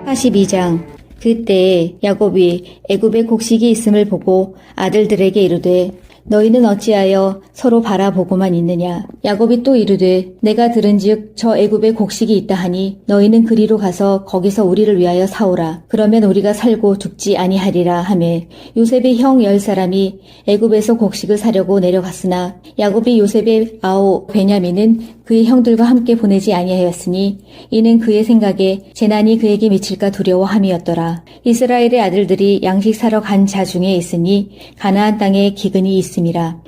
42장. 그때 야곱이 애굽에 곡식이 있음을 보고 아들들에게 이르되 너희는 어찌하여 서로 바라보고만 있느냐. 야곱이 또 이르되 내가 들은즉 저 애굽에 곡식이 있다 하니 너희는 그리로 가서 거기서 우리를 위하여 사오라. 그러면 우리가 살고 죽지 아니하리라 하매 요셉의 형 10사람이 애굽에서 곡식을 사려고 내려갔으나 야곱이 요셉의 아우 베냐민은 그의 형들과 함께 보내지 아니하였으니 이는 그의 생각에 재난이 그에게 미칠까 두려워함이었더라. 이스라엘의 아들들이 양식 사러 간 자 중에 있으니 가나안 땅에 기근이 있음이라.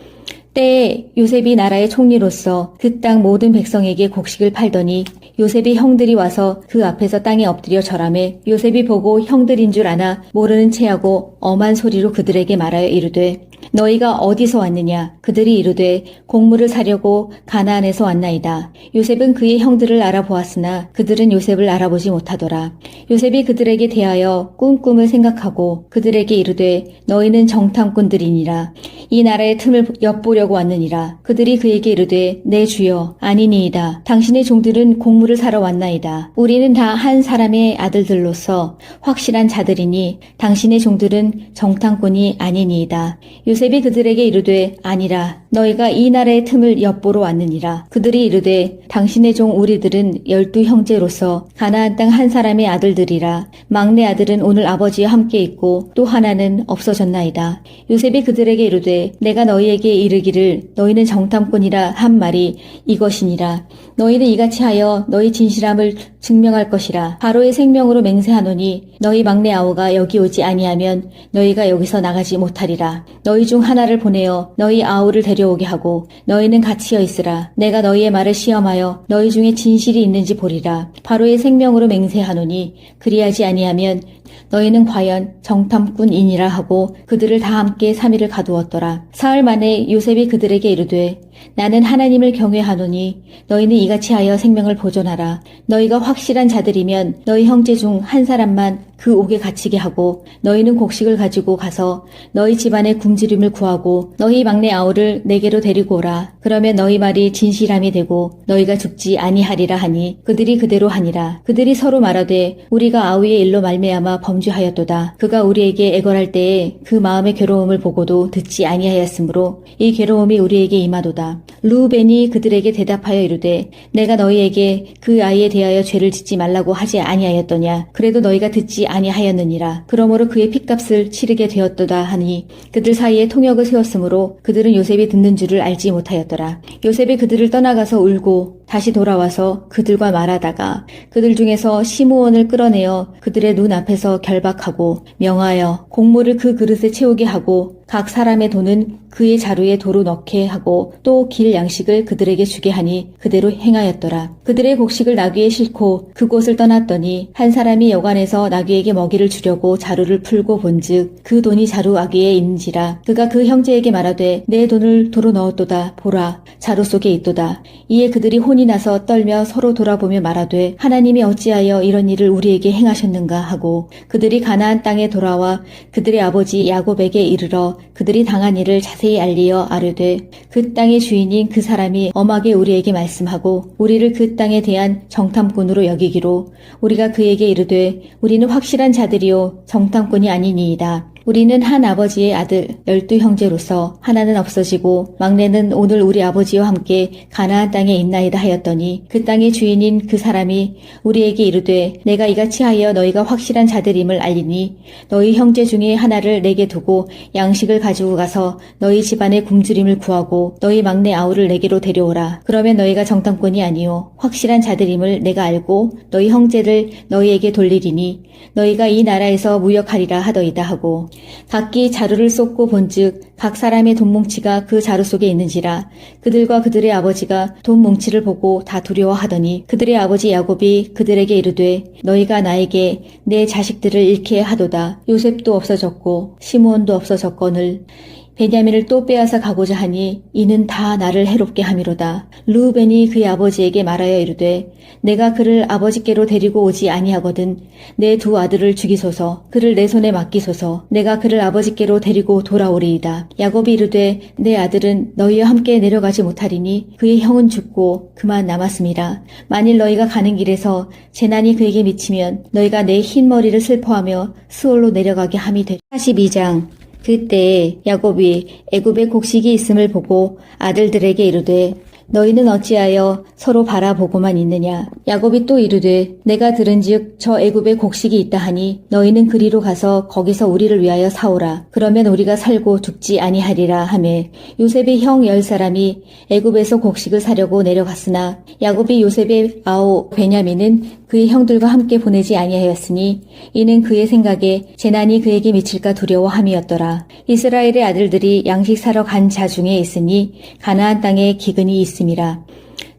때에 요셉이 나라의 총리로서 그 땅 모든 백성에게 곡식을 팔더니 요셉의 형들이 와서 그 앞에서 땅에 엎드려 절하매 요셉이 보고 형들인 줄 아나 모르는 체하고 엄한 소리로 그들에게 말하여 이르되 너희가 어디서 왔느냐. 그들이 이르되 곡물을 사려고 가나안에서 왔나이다. 요셉은 그의 형들을 알아보았으나 그들은 요셉을 알아보지 못하더라. 요셉이 그들에게 대하여 꿈을 생각하고 그들에게 이르되 너희는 정탐꾼들이니라. 이 나라의 틈을 엿보려고 왔느니라. 그들이 그에게 이르되 내 주여 아니니이다. 당신의 종들은 곡물을 사러 왔나이다. 우리는 다 한 사람의 아들들로서 확실한 자들이니 당신의 종들은 정탐꾼이 아니니이다. 요셉이 그들에게 이르되 아니라 너희가 이 나라의 틈을 엿보러 왔느니라. 그들이 이르되 당신의 종 우리들은 12형제로서 가나안 땅 한 사람의 아들들이라. 막내 아들은 오늘 아버지와 함께 있고 또 하나는 없어졌나이다. 요셉이 그들에게 이르되 내가 너희에게 이르기를 너희는 정탐꾼이라 한 말이 이것이니라. 너희는 이같이 하여 너희 진실함을 증명할 것이라. 바로의 생명으로 맹세하노니 너희 막내 아우가 여기 오지 아니하면 너희가 여기서 나가지 못하리라. 너희 중 하나를 보내어 너희 아우를 데려오게 하고 너희는 갇히어 있으라. 내가 너희의 말을 시험하여 너희 중에 진실이 있는지 보리라. 바로의 생명으로 맹세하노니 그리하지 아니하면 너희는 과연 정탐꾼이니라 하고 그들을 다 함께 3일을 가두었더라. 사흘 만에 요셉이 그들에게 이르되 나는 하나님을 경외하노니 너희는 이같이 하여 생명을 보존하라. 너희가 확실한 자들이면 너희 형제 중 한 사람만 그 옥에 갇히게 하고 너희는 곡식을 가지고 가서 너희 집안의 굶주림을 구하고 너희 막내 아우를 내게로 데리고 오라. 그러면 너희 말이 진실함이 되고 너희가 죽지 아니하리라 하니 그들이 그대로 하니라. 그들이 서로 말하되 우리가 아우의 일로 말미암아 범죄하였도다. 그가 우리에게 애걸할 때에 그 마음의 괴로움을 보고도 듣지 아니하였으므로 이 괴로움이 우리에게 임하도다. 르우벤이 그들에게 대답하여 이르되 내가 너희에게 그 아이에 대하여 죄를 짓지 말라고 하지 아니하였더냐. 그래도 너희가 듣지 아니하였느니라. 그러므로 그의 핏값을 치르게 되었도다 하니 그들 사이에 통역을 세웠으므로 그들은 요셉이 듣는 줄을 알지 못하였더라. 요셉이 그들을 떠나가서 울고 다시 돌아와서 그들과 말하다가 그들 중에서 시므온을 끌어내어 그들의 눈 앞에서 결박하고 명하여 곡물을 그 그릇에 채우게 하고 각 사람의 돈은 그의 자루에 도로 넣게 하고 또 길 양식을 그들에게 주게 하니 그대로 행하였더라. 그들의 곡식을 나귀에 싣고 그곳을 떠났더니 한 사람이 여관에서 나귀에게 먹이를 주려고 자루를 풀고 본즉 그 돈이 자루 아귀에 있는지라. 그가 그 형제에게 말하되 내 돈을 도로 넣었도다. 보라 자루 속에 있도다. 이에 그들이 혼이 나서 떨며 서로 돌아보며 말하되 하나님이 어찌하여 이런 일을 우리에게 행하셨는가 하고 그들이 가나안 땅에 돌아와 그들의 아버지 야곱에게 이르러 그들이 당한 일을 자세히 알리어 아뢰되 그 땅의 주인인 그 사람이 엄하게 우리에게 말씀하고 우리를 그 땅에 대한 정탐꾼으로 여기기로 우리가 그에게 이르되 우리는 확실한 자들이요 정탐꾼이 아니니이다. 우리는 한 아버지의 아들 12형제로서 하나는 없어지고 막내는 오늘 우리 아버지와 함께 가나안 땅에 있나이다 하였더니 그 땅의 주인인 그 사람이 우리에게 이르되 내가 이같이 하여 너희가 확실한 자들임을 알리니 너희 형제 중에 하나를 내게 두고 양식을 가지고 가서 너희 집안의 굶주림을 구하고 너희 막내 아우를 내게로 데려오라. 그러면 너희가 정탐꾼이 아니요 확실한 자들임을 내가 알고 너희 형제를 너희에게 돌리리니 너희가 이 나라에서 무역하리라 하더이다 하고 각기 자루를 쏟고 본즉 각 사람의 돈뭉치가 그 자루 속에 있는지라. 그들과 그들의 아버지가 돈뭉치를 보고 다 두려워하더니 그들의 아버지 야곱이 그들에게 이르되 너희가 나에게 내 자식들을 잃게 하도다. 요셉도 없어졌고 시므온도 없어졌거늘 베냐민을 또 빼앗아 가고자 하니 이는 다 나를 해롭게 함이로다. 르우벤이 그의 아버지에게 말하여 이르되 내가 그를 아버지께로 데리고 오지 아니하거든 내 두 아들을 죽이소서 그를 내 손에 맡기소서 내가 그를 아버지께로 데리고 돌아오리이다. 야곱이 이르되 내 아들은 너희와 함께 내려가지 못하리니 그의 형은 죽고 그만 남았음이라. 만일 너희가 가는 길에서 재난이 그에게 미치면 너희가 내 흰 머리를 슬퍼하며 스올로 내려가게 함이 되리라. 42장. 그때 야곱이 애굽에 곡식이 있음을 보고 아들들에게 이르되 너희는 어찌하여 서로 바라보고만 있느냐. 야곱이 또 이르되 내가 들은즉 저 애굽에 곡식이 있다 하니 너희는 그리로 가서 거기서 우리를 위하여 사오라. 그러면 우리가 살고 죽지 아니하리라 하매 요셉의 형 10사람이 애굽에서 곡식을 사려고 내려갔으나 야곱이 요셉의 아우 베냐민은 그의 형들과 함께 보내지 아니하였으니 이는 그의 생각에 재난이 그에게 미칠까 두려워함이었더라. 이스라엘의 아들들이 양식 사러 간 자 중에 있으니 가나안 땅에 기근이 있음이라.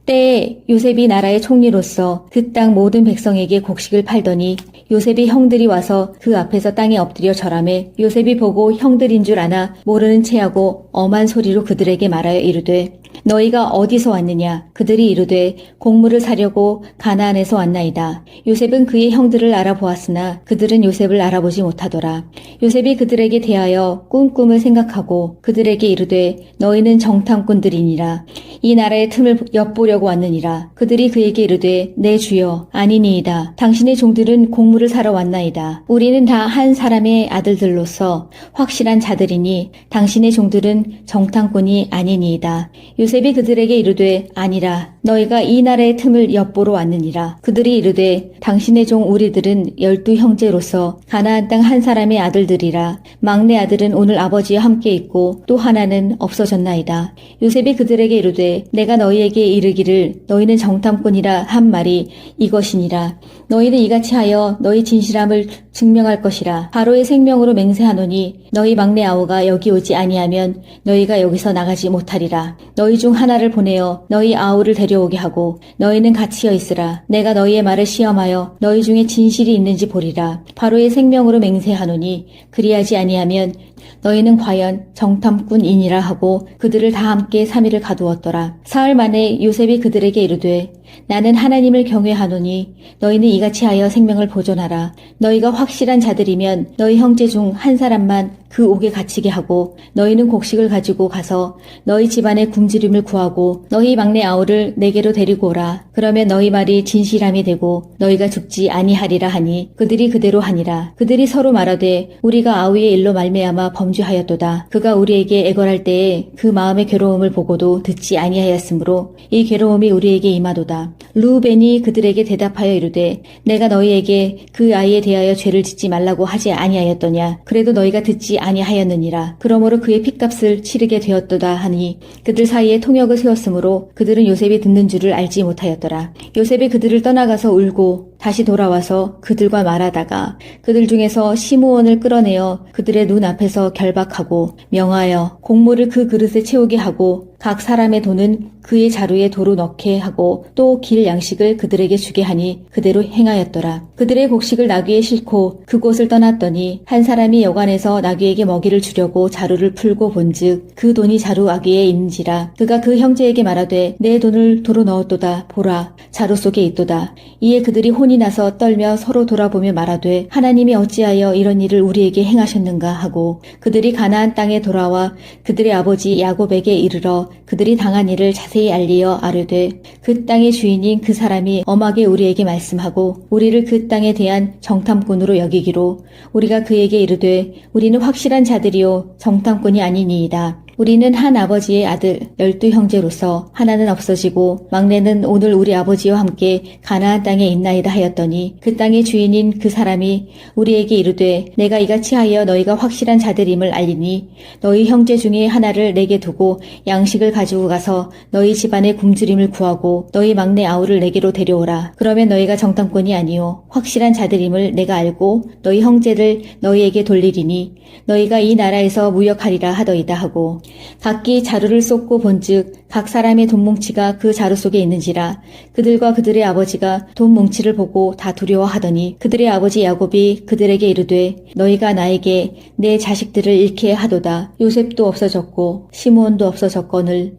때에 요셉이 나라의 총리로서 그 땅 모든 백성에게 곡식을 팔더니 요셉의 형들이 와서 그 앞에서 땅에 엎드려 절하매 요셉이 보고 형들인 줄 아나 모르는 체하고 엄한 소리로 그들에게 말하여 이르되 너희가 어디서 왔느냐. 그들이 이르되 곡물을 사려고 가나안에서 왔나이다. 요셉은 그의 형들을 알아보았으나 그들은 요셉을 알아보지 못하더라. 요셉이 그들에게 대하여 꿈을 생각하고 그들에게 이르되 너희는 정탐꾼들이니라. 이 나라의 틈을 엿보려고 왔느니라. 그들이 그에게 이르되 내 주여 아니니이다. 당신의 종들은 곡물을 사러 왔나이다. 우리는 다 한 사람의 아들들로서 확실한 자들이니 당신의 종들은 정탐꾼이 아니니이다. 요셉이 그들에게 이르되 아니라 너희가 이 나라의 틈을 엿보러 왔느니라. 그들이 이르되 당신의 종 우리들은 12 형제로서 가나안 땅 한 사람의 아들들이라. 막내 아들은 오늘 아버지와 함께 있고 또 하나는 없어졌나이다. 요셉이 그들에게 이르되 내가 너희에게 이르기를 너희는 정탐꾼이라 한 말이 이것이니라. 너희는 이같이 하여 너희 진실함을 증명할 것이라. 바로의 생명으로 맹세하노니 너희 막내 아우가 여기 오지 아니하면 너희가 여기서 나가지 못하리라. 너희 중 하나를 보내어 너희 아우를 데려오게 하고 너희는 갇히어 있으라. 내가 너희의 말을 시험하여 너희 중에 진실이 있는지 보리라. 바로의 생명으로 맹세하노니 그리하지 아니하면 너희는 과연 정탐꾼이니라 하고 그들을 다 함께 3일을 가두었더라. 사흘 만에 요셉이 그들에게 이르되 나는 하나님을 경외하노니 너희는 이같이 하여 생명을 보존하라. 너희가 확실한 자들이면 너희 형제 중 한 사람만 그 옥에 갇히게 하고 너희는 곡식을 가지고 가서 너희 집안의 굶주림을 구하고 너희 막내 아우를 내게로 데리고 오라. 그러면 너희 말이 진실함이 되고 너희가 죽지 아니하리라 하니 그들이 그대로 하니라. 그들이 서로 말하되 우리가 아우의 일로 말미암아 범죄하였도다. 그가 우리에게 애걸할 때에 그 마음의 괴로움을 보고도 듣지 아니하였으므로 이 괴로움이 우리에게 임하도다. 르우벤이 그들에게 대답하여 이르되 내가 너희에게 그 아이에 대하여 죄를 짓지 말라고 하지 아니하였더냐. 그래도 너희가 듣지 아니하였느니라. 그러므로 그의 핏값을 치르게 되었도다 하니 그들 사이에 통역을 세웠으므로 그들은 요셉이 듣는 줄을 알지 못하였더라. 요셉이 그들을 떠나가서 울고 다시 돌아와서 그들과 말하다가 그들 중에서 시므온을 끌어내어 그들의 눈 앞에서 결박하고 명하여 곡물을 그 그릇에 채우게 하고 각 사람의 돈은 그의 자루에 도로 넣게 하고 또 길 양식을 그들에게 주게 하니 그대로 행하였더라. 그들의 곡식을 나귀에 싣고 그곳을 떠났더니 한 사람이 여관에서 나귀에게 먹이를 주려고 자루를 풀고 본즉 그 돈이 자루 아귀에 있는지라. 그가 그 형제에게 말하되 내 돈을 도로 넣었도다. 보라 자루 속에 있도다. 이에 그들이 혼이 나서 떨며 서로 돌아보며 말하되 하나님이 어찌하여 이런 일을 우리에게 행하셨는가 하고 그들이 가나안 땅에 돌아와 그들의 아버지 야곱에게 이르러 그들이 당한 일을 자세히 알리어 아뢰되 그 땅의 주인인 그 사람이 엄하게 우리에게 말씀하고 우리를 그 땅에 대한 정탐꾼으로 여기기로 우리가 그에게 이르되 우리는 확실한 자들이요 정탐꾼이 아니니이다. 우리는 한 아버지의 아들 12 형제로서 하나는 없어지고 막내는 오늘 우리 아버지와 함께 가나안 땅에 있나이다 하였더니 그 땅의 주인인 그 사람이 우리에게 이르되 내가 이같이 하여 너희가 확실한 자들임을 알리니 너희 형제 중에 하나를 내게 두고 양식을 가지고 가서 너희 집안의 굶주림을 구하고 너희 막내 아우를 내게로 데려오라. 그러면 너희가 정탐꾼이 아니요 확실한 자들임을 내가 알고 너희 형제를 너희에게 돌리리니 너희가 이 나라에서 무역하리라 하더이다 하고 각기 자루를 쏟고 본즉 각 사람의 돈뭉치가 그 자루 속에 있는지라. 그들과 그들의 아버지가 돈뭉치를 보고 다 두려워하더니 그들의 아버지 야곱이 그들에게 이르되 너희가 나에게 내 자식들을 잃게 하도다. 요셉도 없어졌고 시므온도 없어졌거늘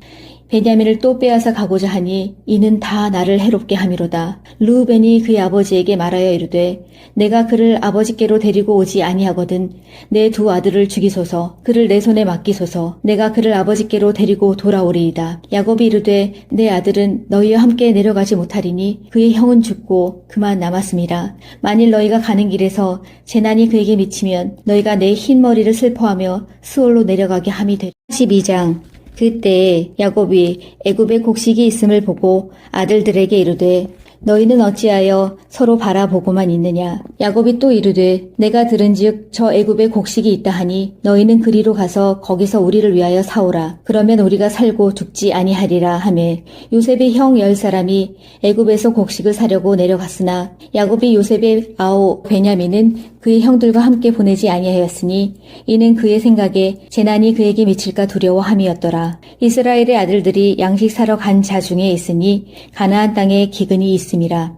베냐민을 또 빼앗아 가고자 하니 이는 다 나를 해롭게 함이로다. 르우벤이 그의 아버지에게 말하여 이르되 내가 그를 아버지께로 데리고 오지 아니하거든 내 두 아들을 죽이소서. 그를 내 손에 맡기소서. 내가 그를 아버지께로 데리고 돌아오리이다. 야곱이 이르되 내 아들은 너희와 함께 내려가지 못하리니 그의 형은 죽고 그만 남았음이라. 만일 너희가 가는 길에서 재난이 그에게 미치면 너희가 내 흰 머리를 슬퍼하며 스올로 내려가게 함이 되리라. 12장. 그때 야곱이 애굽에 곡식이 있음을 보고 아들들에게 이르되 너희는 어찌하여 서로 바라보고만 있느냐. 야곱이 또 이르되 내가 들은즉 저 애굽에 곡식이 있다 하니 너희는 그리로 가서 거기서 우리를 위하여 사오라. 그러면 우리가 살고 죽지 아니하리라 하매 요셉의 형 10사람이 애굽에서 곡식을 사려고 내려갔으나 야곱이 요셉의 아우 베냐민은 그의 형들과 함께 보내지 아니하였으니 이는 그의 생각에 재난이 그에게 미칠까 두려워함이었더라. 이스라엘의 아들들이 양식 사러 간 자 중에 있으니 가나안 땅에 기근이 있음이라.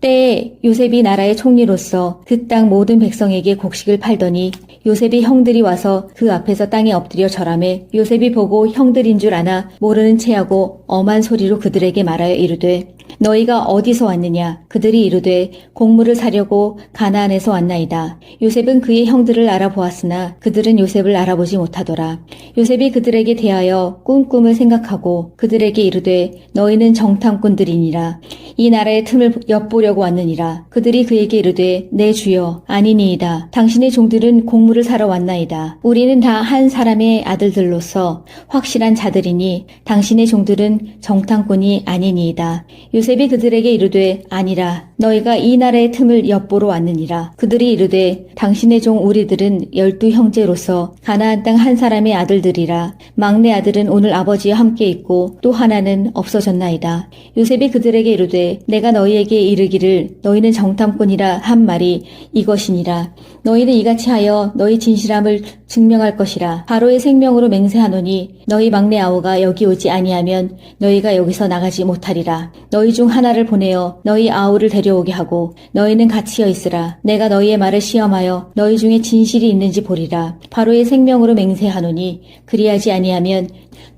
때에 요셉이 나라의 총리로서 그 땅 모든 백성에게 곡식을 팔더니 요셉의 형들이 와서 그 앞에서 땅에 엎드려 절하매 요셉이 보고 형들인 줄 아나 모르는 체하고 엄한 소리로 그들에게 말하여 이르되 너희가 어디서 왔느냐. 그들이 이르되 곡물을 사려고 가나안에서 왔나이다. 요셉은 그의 형들을 알아보았으나 그들은 요셉을 알아보지 못하더라. 요셉이 그들에게 대하여 꿈을 생각하고 그들에게 이르되 너희는 정탐꾼들이니라. 이 나라의 틈을 엿보려고 왔느니라. 그들이 그에게 이르되 내 주여 아니니이다. 당신의 종들은 곡물을 사러 왔나이다. 우리는 다 한 사람의 아들들로서 확실한 자들이니 당신의 종들은 정탐꾼이 아니니이다. 요셉이 그들에게 이르되 아니라 너희가 이 나라의 틈을 엿보러 왔느니라. 그들이 이르되 당신의 종 우리들은 12 형제로서 가나안 땅 한 사람의 아들들이라. 막내 아들은 오늘 아버지와 함께 있고 또 하나는 없어졌나이다. 요셉이 그들에게 이르되 내가 너희에게 이르기를 너희는 정탐꾼이라 한 말이 이것이니라. 너희는 이같이 하여 너희 진실함을 증명할 것이라. 바로의 생명으로 맹세하노니 너희 막내 아우가 여기 오지 아니하면 너희가 여기서 나가지 못하리라. 너희 중 하나를 보내어 너희 아우를 데려오게 하고 너희는 갇히어 있으라. 내가 너희의 말을 시험하여 너희 중에 진실이 있는지 보리라. 바로의 생명으로 맹세하노니 그리하지 아니하면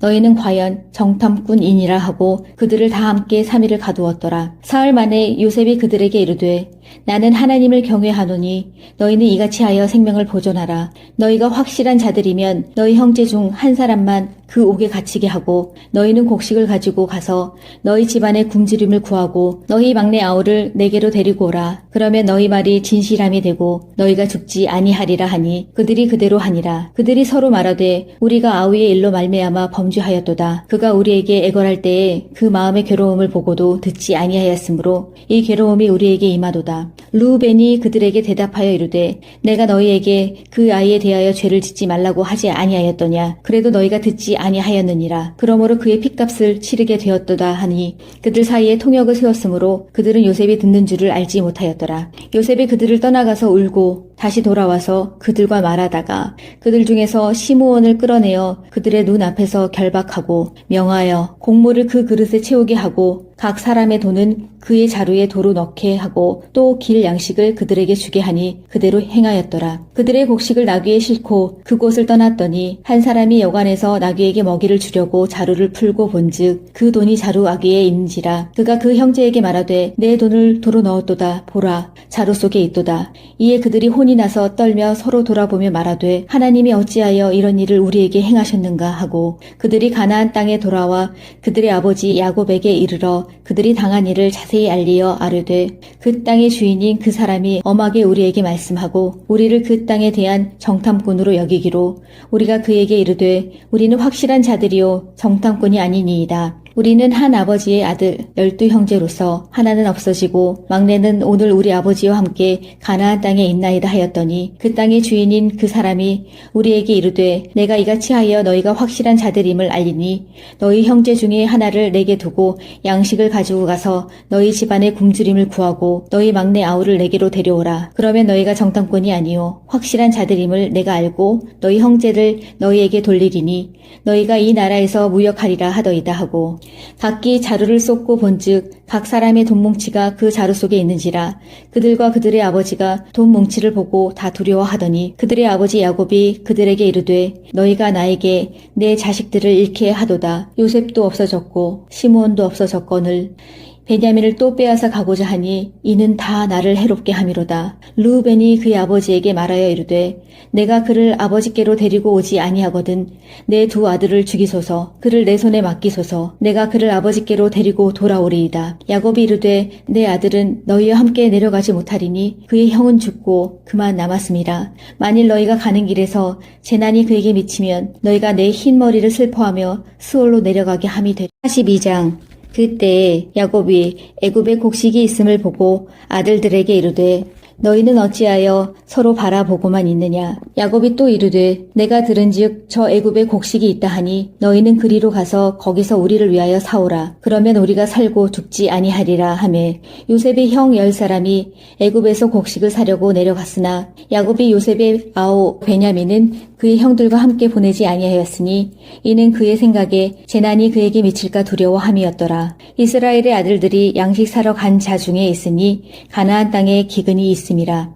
너희는 과연 정탐꾼이니라 하고 그들을 다 함께 3일을 가두었더라. 사흘 만에 요셉이 그들에게 이르되 나는 하나님을 경외하노니 너희는 이같이 하여 생명을 보존하라. 너희가 확실한 자들이면 너희 형제 중 한 사람만 그 옥에 갇히게 하고 너희는 곡식을 가지고 가서 너희 집안의 굶주림을 구하고 너희 막내 아우를 내게로 데리고 오라. 그러면 너희 말이 진실함이 되고 너희가 죽지 아니하리라 하니 그들이 그대로 하니라. 그들이 서로 말하되 우리가 아우의 일로 말미암아 범죄하였도다. 그가 우리에게 애걸할 때에 그 마음의 괴로움을 보고도 듣지 아니하였으므로 이 괴로움이 우리에게 임하도다. 르우벤이 그들에게 대답하여 이르되 내가 너희에게 그 아이에 대하여 죄를 짓지 말라고 하지 아니하였더냐. 그래도 너희가 듣지 아니하였느니라. 그러므로 그의 핏값을 치르게 되었도다 하니 그들 사이에 통역을 세웠으므로 그들은 요셉이 듣는 줄을 알지 못하였더라. 요셉이 그들을 떠나가서 울고 다시 돌아와서 그들과 말하다가 그들 중에서 시므온을 끌어내어 그들의 눈 앞에서 결박하고 명하여 곡물을 그 그릇에 채우게 하고 각 사람의 돈은 그의 자루에 도로 넣게 하고 또 길 양식을 그들에게 주게 하니 그대로 행하였더라. 그들의 곡식을 나귀에 싣고 그곳을 떠났더니 한 사람이 여관에서 나귀에게 먹이를 주려고 자루를 풀고 본즉 그 돈이 자루 아귀에 있는지라. 그가 그 형제에게 말하되 내 돈을 도로 넣었도다. 보라 자루 속에 있도다. 이에 그들이 혼이 나서 떨며 서로 돌아보며 말하되 하나님이 어찌하여 이런 일을 우리에게 행하셨는가 하고 그들이 가나안 땅에 돌아와 그들의 아버지 야곱에게 이르러 그들이 당한 일을 자세히 알리어 아뢰되 그 땅의 주인인 그 사람이 엄하게 우리에게 말씀하고 우리를 그 땅에 대한 정탐꾼으로 여기기로 우리가 그에게 이르되 우리는 확실한 자들이요 정탐꾼이 아니니이다. 우리는 한 아버지의 아들 12형제로서 하나는 없어지고 막내는 오늘 우리 아버지와 함께 가나안 땅에 있나이다 하였더니 그 땅의 주인인 그 사람이 우리에게 이르되 내가 이같이 하여 너희가 확실한 자들임을 알리니 너희 형제 중에 하나를 내게 두고 양식을 가지고 가서 너희 집안의 굶주림을 구하고 너희 막내 아우를 내게로 데려오라. 그러면 너희가 정탐꾼이 아니요 확실한 자들임을 내가 알고 너희 형제를 너희에게 돌리리니 너희가 이 나라에서 무역하리라 하더이다 하고 각기 자루를 쏟고 본즉 각 사람의 돈뭉치가 그 자루 속에 있는지라 그들과 그들의 아버지가 돈뭉치를 보고 다 두려워하더니 그들의 아버지 야곱이 그들에게 이르되 너희가 나에게 내 자식들을 잃게 하도다. 요셉도 없어졌고 시므온도 없어졌거늘 베냐민을 또 빼앗아 가고자 하니 이는 다 나를 해롭게 함이로다. 르우벤이 그의 아버지에게 말하여 이르되 내가 그를 아버지께로 데리고 오지 아니하거든 내 두 아들을 죽이소서 그를 내 손에 맡기소서 내가 그를 아버지께로 데리고 돌아오리이다. 야곱이 이르되 내 아들은 너희와 함께 내려가지 못하리니 그의 형은 죽고 그만 남았음이라. 만일 너희가 가는 길에서 재난이 그에게 미치면 너희가 내 흰 머리를 슬퍼하며 스올로 내려가게 함이 되리라. 42장 그때 야곱이 애굽에 곡식이 있음을 보고 아들들에게 이르되 너희는 어찌하여 서로 바라보고만 있느냐. 야곱이 또 이르되 내가 들은즉 저 애굽에 곡식이 있다 하니 너희는 그리로 가서 거기서 우리를 위하여 사오라. 그러면 우리가 살고 죽지 아니하리라 하매 요셉의 형 10사람이 애굽에서 곡식을 사려고 내려갔으나 야곱이 요셉의 아우 베냐민은 그의 형들과 함께 보내지 아니하였으니 이는 그의 생각에 재난이 그에게 미칠까 두려워함이었더라. 이스라엘의 아들들이 양식 사러 간 자 중에 있으니 가나안 땅에 기근이 있음이라.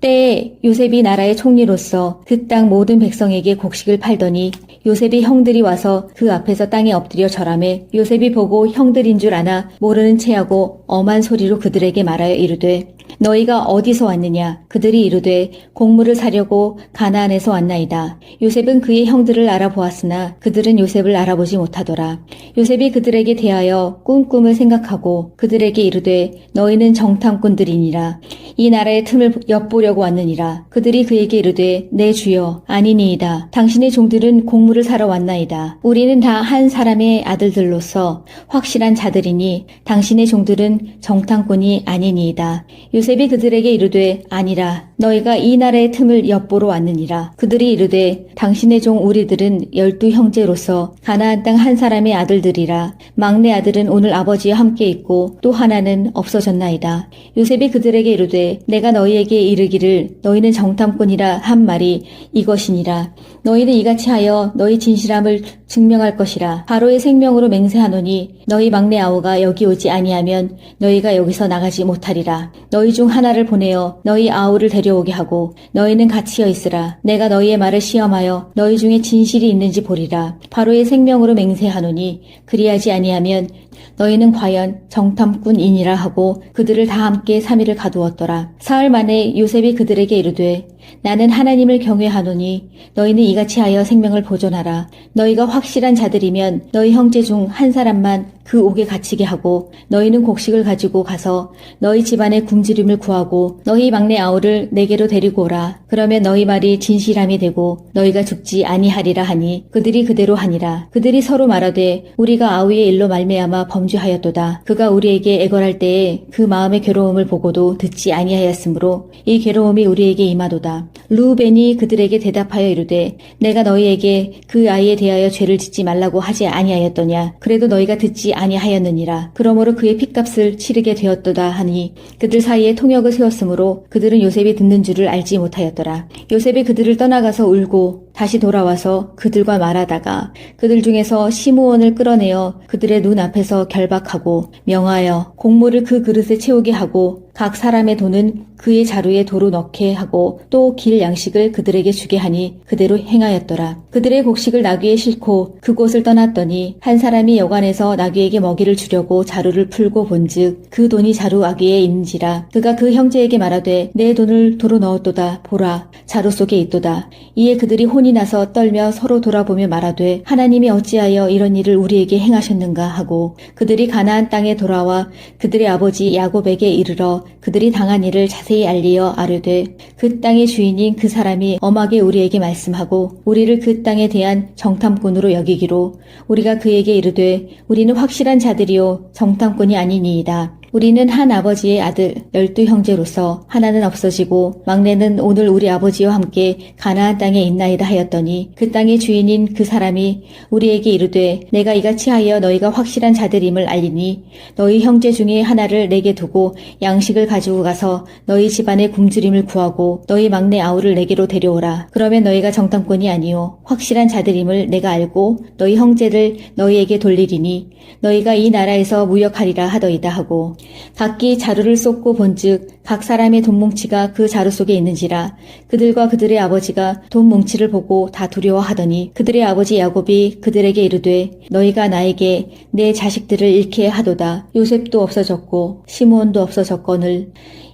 때에 요셉이 나라의 총리로서 그 땅 모든 백성에게 곡식을 팔더니 요셉의 형들이 와서 그 앞에서 땅에 엎드려 절하매 요셉이 보고 형들인 줄 아나 모르는 체하고 엄한 소리로 그들에게 말하여 이르되 너희가 어디서 왔느냐. 그들이 이르되 곡물을 사려고 가나안에서 왔나이다. 요셉은 그의 형들을 알아보았으나 그들은 요셉을 알아보지 못하더라. 요셉이 그들에게 대하여 꿈을 생각하고 그들에게 이르되 너희는 정탐꾼들이니라. 이 나라의 틈을 엿보려고 왔느니라. 그들이 그에게 이르되 내 주여 아니니이다. 당신의 종들은 곡물을 사러 왔나이다. 우리는 다 한 사람의 아들들로서 확실한 자들이니 당신의 종들은 정탐꾼이 아니니이다. 요셉이 그들에게 이르되 아니라 너희가 이 나라의 틈을 엿보러 왔느니라. 그들이 이르되 당신의 종 우리들은 12형제로서 가나안 땅 한 사람의 아들들이라. 막내 아들은 오늘 아버지와 함께 있고 또 하나는 없어졌나이다. 요셉이 그들에게 이르되 내가 너희에게 이르기를 너희는 정탐꾼이라 한 말이 이것이니라. 너희는 이같이 하여 너희 진실함을 증명할 것이라. 바로의 생명으로 맹세하노니 너희 막내 아우가 여기 오지 아니하면 너희가 여기서 나가지 못하리라. 너희 중 하나를 보내어 너희 아우를 데려오게 하고 너희는 갇히어 있으라. 내가 너희의 말을 시험하여 너희 중에 진실이 있는지 보리라. 바로의 생명으로 맹세하노니 그리하지 아니하면 너희는 과연 정탐꾼이니라 하고 그들을 다 함께 3일을 가두었더라. 사흘 만에 요셉이 그들에게 이르되 나는 하나님을 경외하노니 너희는 이같이 하여 생명을 보존하라. 너희가 확실한 자들이면 너희 형제 중 한 사람만 그 옥에 갇히게 하고 너희는 곡식을 가지고 가서 너희 집안의 굶주림을 구하고 너희 막내 아우를 내게로 데리고 오라. 그러면 너희 말이 진실함이 되고 너희가 죽지 아니하리라 하니 그들이 그대로 하니라. 그들이 서로 말하되 우리가 아우의 일로 말미암아 범죄하였도다. 그가 우리에게 애걸할 때에 그 마음의 괴로움을 보고도 듣지 아니하였으므로 이 괴로움이 우리에게 임하도다. 르우벤이 그들에게 대답하여 이르되 내가 너희에게 그 아이에 대하여 죄를 짓지 말라고 하지 아니하였더냐. 그래도 너희가 듣지 아니하였느니라. 그러므로 그의 핏값을 치르게 되었도다 하니 그들 사이에 통역을 세웠으므로 그들은 요셉이 듣는 줄을 알지 못하였더라. 요셉이 그들을 떠나가서 울고 다시 돌아와서 그들과 말하다가 그들 중에서 시므온을 끌어내어 그들의 눈 앞에서 결박하고 명하여 곡물을 그 그릇에 채우게 하고 각 사람의 돈은 그의 자루에 도로 넣게 하고 또 길 양식을 그들에게 주게 하니 그대로 행하였더라. 그들의 곡식을 나귀에 싣고 그곳을 떠났더니 한 사람이 여관에서 나귀에게 먹이를 주려고 자루를 풀고 본즉 그 돈이 자루 아귀에 있는지라. 그가 그 형제에게 말하되 내 돈을 도로 넣었도다. 보라 자루 속에 있도다. 이에 그들이 혼이 나서 떨며 서로 돌아보며 말하되 하나님이 어찌하여 이런 일을 우리에게 행하셨는가 하고 그들이 가나안 땅에 돌아와 그들의 아버지 야곱에게 이르러 가서 그들이 당한 일을 자세히 알리어 아뢰되 그 땅의 주인인 그 사람이 엄하게 우리에게 말씀하고 우리를 그 땅에 대한 정탐꾼으로 여기기로 우리가 그에게 이르되 우리는 확실한 자들이요 정탐꾼이 아니니이다. 우리는 한 아버지의 아들 12형제로서 하나는 없어지고 막내는 오늘 우리 아버지와 함께 가나안 땅에 있나이다 하였더니 그 땅의 주인인 그 사람이 우리에게 이르되 내가 이같이 하여 너희가 확실한 자들임을 알리니 너희 형제 중에 하나를 내게 두고 양식을 가지고 가서 너희 집안의 굶주림을 구하고 너희 막내 아우를 내게로 데려오라. 그러면 너희가 정탐꾼이 아니요 확실한 자들임을 내가 알고 너희 형제를 너희에게 돌리리니 너희가 이 나라에서 무역하리라 하더이다 하고 각기 자루를 쏟고 본즉 각 사람의 돈뭉치가 그 자루 속에 있는지라 그들과 그들의 아버지가 돈뭉치를 보고 다 두려워하더니 그들의 아버지 야곱이 그들에게 이르되 너희가 나에게 내 자식들을 잃게 하도다. 요셉도 없어졌고 시므온도 없어졌거늘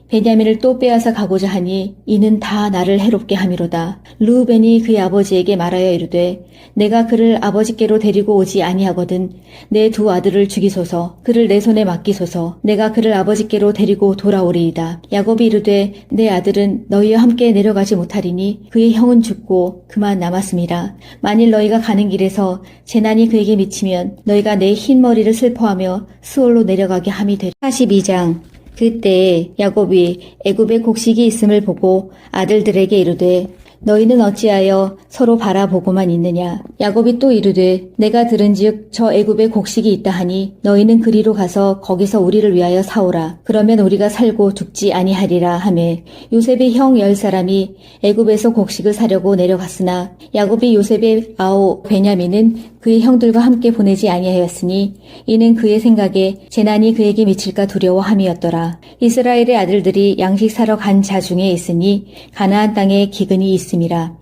베냐민을 또 빼앗아 가고자 하니 이는 다 나를 해롭게 함이로다. 르우벤이 그의 아버지에게 말하여 이르되 내가 그를 아버지께로 데리고 오지 아니하거든 내 두 아들을 죽이소서 그를 내 손에 맡기소서 내가 그를 아버지께로 데리고 돌아오리이다. 야곱이 이르되 내 아들은 너희와 함께 내려가지 못하리니 그의 형은 죽고 그만 남았음이라. 만일 너희가 가는 길에서 재난이 그에게 미치면 너희가 내 흰 머리를 슬퍼하며 스올로 내려가게 함이 되리라. 42장 그때 야곱이 애굽에 곡식이 있음을 보고 아들들에게 이르되 너희는 어찌하여 서로 바라보고만 있느냐. 야곱이 또 이르되 내가 들은즉 저 애굽에 곡식이 있다 하니 너희는 그리로 가서 거기서 우리를 위하여 사오라. 그러면 우리가 살고 죽지 아니하리라 하매 요셉의 형 10사람이 애굽에서 곡식을 사려고 내려갔으나 야곱이 요셉의 아우 베냐민은 그의 형들과 함께 보내지 아니하였으니 이는 그의 생각에 재난이 그에게 미칠까 두려워함이었더라. 이스라엘의 아들들이 양식 사러 간 자 중에 있으니 가나안 땅에 기근이 있음이라.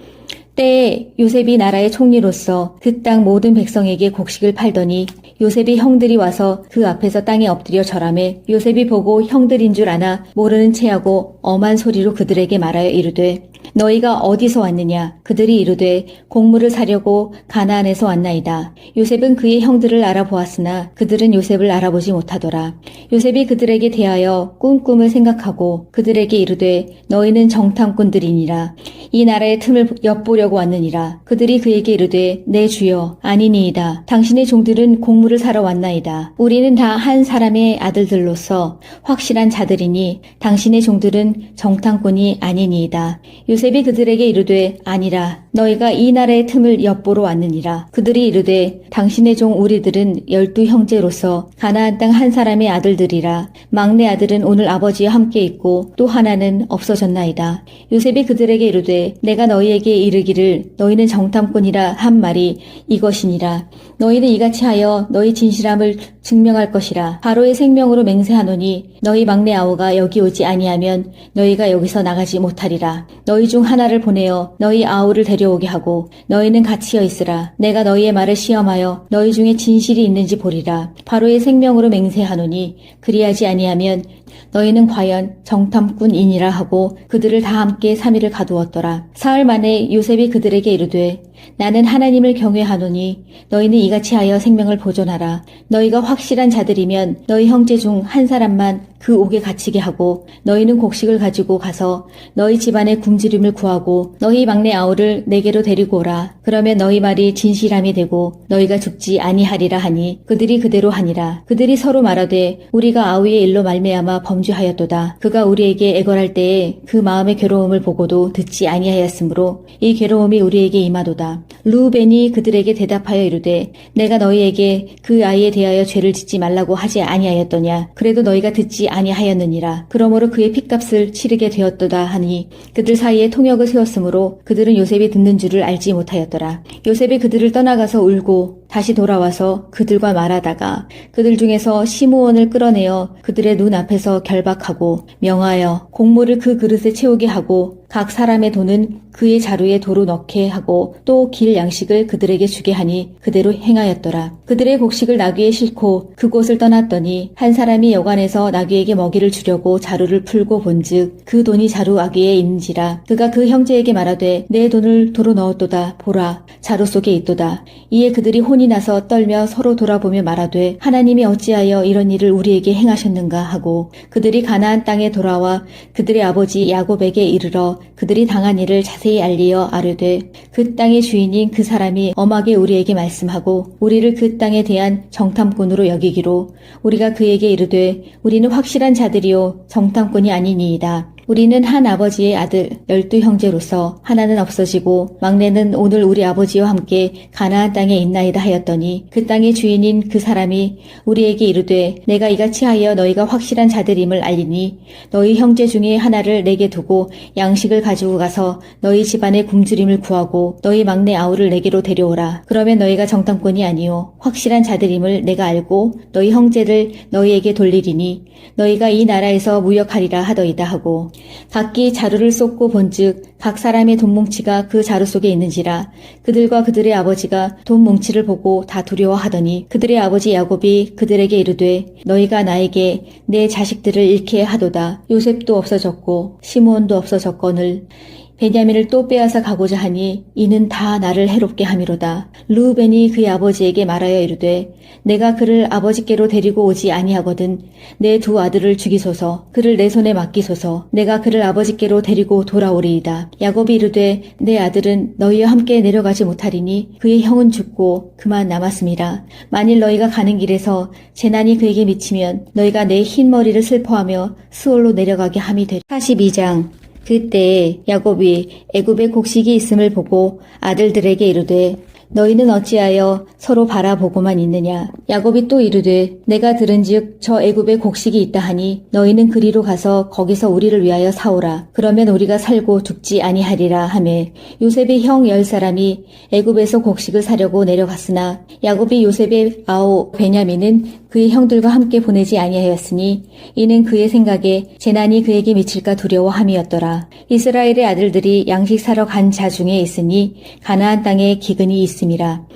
때에 요셉이 나라의 총리로서 그 땅 모든 백성에게 곡식을 팔더니 요셉의 형들이 와서 그 앞에서 땅에 엎드려 절하매 요셉이 보고 형들인 줄 아나 모르는 체하고 엄한 소리로 그들에게 말하여 이르되 너희가 어디서 왔느냐. 그들이 이르되 곡물을 사려고 가나안에서 왔나이다. 요셉은 그의 형들을 알아보았으나 그들은 요셉을 알아보지 못하더라. 요셉이 그들에게 대하여 꿈을 생각하고 그들에게 이르되 너희는 정탐꾼들이니라. 이 나라의 틈을 엿보려고 왔느니라. 그들이 그에게 이르되 내 주여 아니니이다. 당신의 종들은 곡물을 사러 왔나이다. 우리는 다 한 사람의 아들들로서 확실한 자들이니 당신의 종들은 정탐꾼이 아니니이다. 요셉이 그들에게 이르되 아니라 너희가 이 나라의 틈을 엿보러 왔느니라. 그들이 이르되 당신의 종 우리들은 12형제로서 가나안 땅 한 사람의 아들들이라. 막내 아들은 오늘 아버지와 함께 있고 또 하나는 없어졌나이다. 요셉이 그들에게 이르되 내가 너희에게 이르기를 너희는 정탐꾼이라 한 말이 이것이니라. 너희는 이같이 하여 너희 진실함을 증명할 것이라. 바로의 생명으로 맹세하노니 너희 막내 아우가 여기 오지 아니하면 너희가 여기서 나가지 못하리라. 너희 중 하나를 보내어 너희 아우를 데려오게 하고 너희는 갇히어 있으라. 내가 너희의 말을 시험하여 너희 중에 진실이 있는지 보리라. 바로의 생명으로 맹세하노니 그리하지 아니하면 너희는 과연 정탐꾼이니라 하고 그들을 다 함께 3일을 가두었더라. 사흘 만에 요셉이 그들에게 이르되 나는 하나님을 경외하노니 너희는 이같이 하여 생명을 보존하라. 너희가 확실한 자들이면 너희 형제 중 한 사람만 그 옥에 갇히게 하고 너희는 곡식을 가지고 가서 너희 집안의 굶주림을 구하고 너희 막내 아우를 내게로 데리고 오라. 그러면 너희 말이 진실함이 되고 너희가 죽지 아니하리라 하니 그들이 그대로 하니라. 그들이 서로 말하되 우리가 아우의 일로 말미암아 범죄하였도다. 그가 우리에게 애걸할 때에 그 마음의 괴로움을 보고도 듣지 아니하였으므로 이 괴로움이 우리에게 임하도다. 르우벤이 그들에게 대답하여 이르되 내가 너희에게 그 아이에 대하여 죄를 짓지 말라고 하지 아니하였더냐. 그래도 너희가 듣지 아니하였느니라. 그러므로 그의 핏값을 치르게 되었도다 하니 그들 사이에 통역을 세웠으므로 그들은 요셉이 듣는 줄을 알지 못하였더라. 요셉이 그들을 떠나가서 울고 다시 돌아와서 그들과 말하다가 그들 중에서 시므온을 끌어내어 그들의 눈 앞에서 결박하고 명하여 곡물을 그 그릇에 채우게 하고 각 사람의 돈은 그의 자루에 도로 넣게 하고 또 길 양식을 그들에게 주게 하니 그대로 행하였더라. 그들의 곡식을 나귀에 싣고 그곳을 떠났더니 한 사람이 여관에서 나귀에게 먹이를 주려고 자루를 풀고 본즉 그 돈이 자루 아귀에 있는지라. 그가 그 형제에게 말하되 내 돈을 도로 넣었도다. 보라, 자루 속에 있도다. 이에 그들이 혼이 나서 떨며 서로 돌아보며 말하되 하나님이 어찌하여 이런 일을 우리에게 행하셨는가 하고 그들이 가나안 땅에 돌아와 그들의 아버지 야곱에게 이르러 그들이 당한 일을 자세히 알리어 아뢰되 그 땅의 주인인 그 사람이 엄하게 우리에게 말씀하고 우리를 그 땅에 대한 정탐꾼으로 여기기로 우리가 그에게 이르되 우리는 확실한 자들이요 정탐꾼이 아니니이다. 우리는 한 아버지의 아들 12형제로서 하나는 없어지고 막내는 오늘 우리 아버지와 함께 가나안 땅에 있나이다 하였더니 그 땅의 주인인 그 사람이 우리에게 이르되 내가 이같이 하여 너희가 확실한 자들임을 알리니 너희 형제 중에 하나를 내게 두고 양식을 가지고 가서 너희 집안의 굶주림을 구하고 너희 막내 아우를 내게로 데려오라. 그러면 너희가 정탐꾼이 아니요 확실한 자들임을 내가 알고 너희 형제를 너희에게 돌리리니 너희가 이 나라에서 무역하리라 하더이다 하고 각기 자루를 쏟고 본즉 각 사람의 돈뭉치가 그 자루 속에 있는지라. 그들과 그들의 아버지가 돈뭉치를 보고 다 두려워하더니 그들의 아버지 야곱이 그들에게 이르되 너희가 나에게 내 자식들을 잃게 하도다. 요셉도 없어졌고 시므온도 없어졌거늘 베냐민을 또 빼앗아 가고자 하니 이는 다 나를 해롭게 함이로다. 르우벤이 그의 아버지에게 말하여 이르되 내가 그를 아버지께로 데리고 오지 아니하거든 내 두 아들을 죽이소서. 그를 내 손에 맡기소서. 내가 그를 아버지께로 데리고 돌아오리이다. 야곱이 이르되 내 아들은 너희와 함께 내려가지 못하리니 그의 형은 죽고 그만 남았음이라. 만일 너희가 가는 길에서 재난이 그에게 미치면 너희가 내 흰 머리를 슬퍼하며 스올로 내려가게 함이 되리. 42장. 그때 야곱이 애굽에 곡식이 있음을 보고 아들들에게 이르되 너희는 어찌하여 서로 바라보고만 있느냐. 야곱이 또 이르되 내가 들은즉 저 애굽에 곡식이 있다 하니 너희는 그리로 가서 거기서 우리를 위하여 사오라. 그러면 우리가 살고 죽지 아니하리라 하매 요셉의 형 10사람이 애굽에서 곡식을 사려고 내려갔으나 야곱이 요셉의 아우 베냐민은 그의 형들과 함께 보내지 아니하였으니 이는 그의 생각에 재난이 그에게 미칠까 두려워함이었더라. 이스라엘의 아들들이 양식 사러 간 자 중에 있으니 가나안 땅에 기근이 있음이라.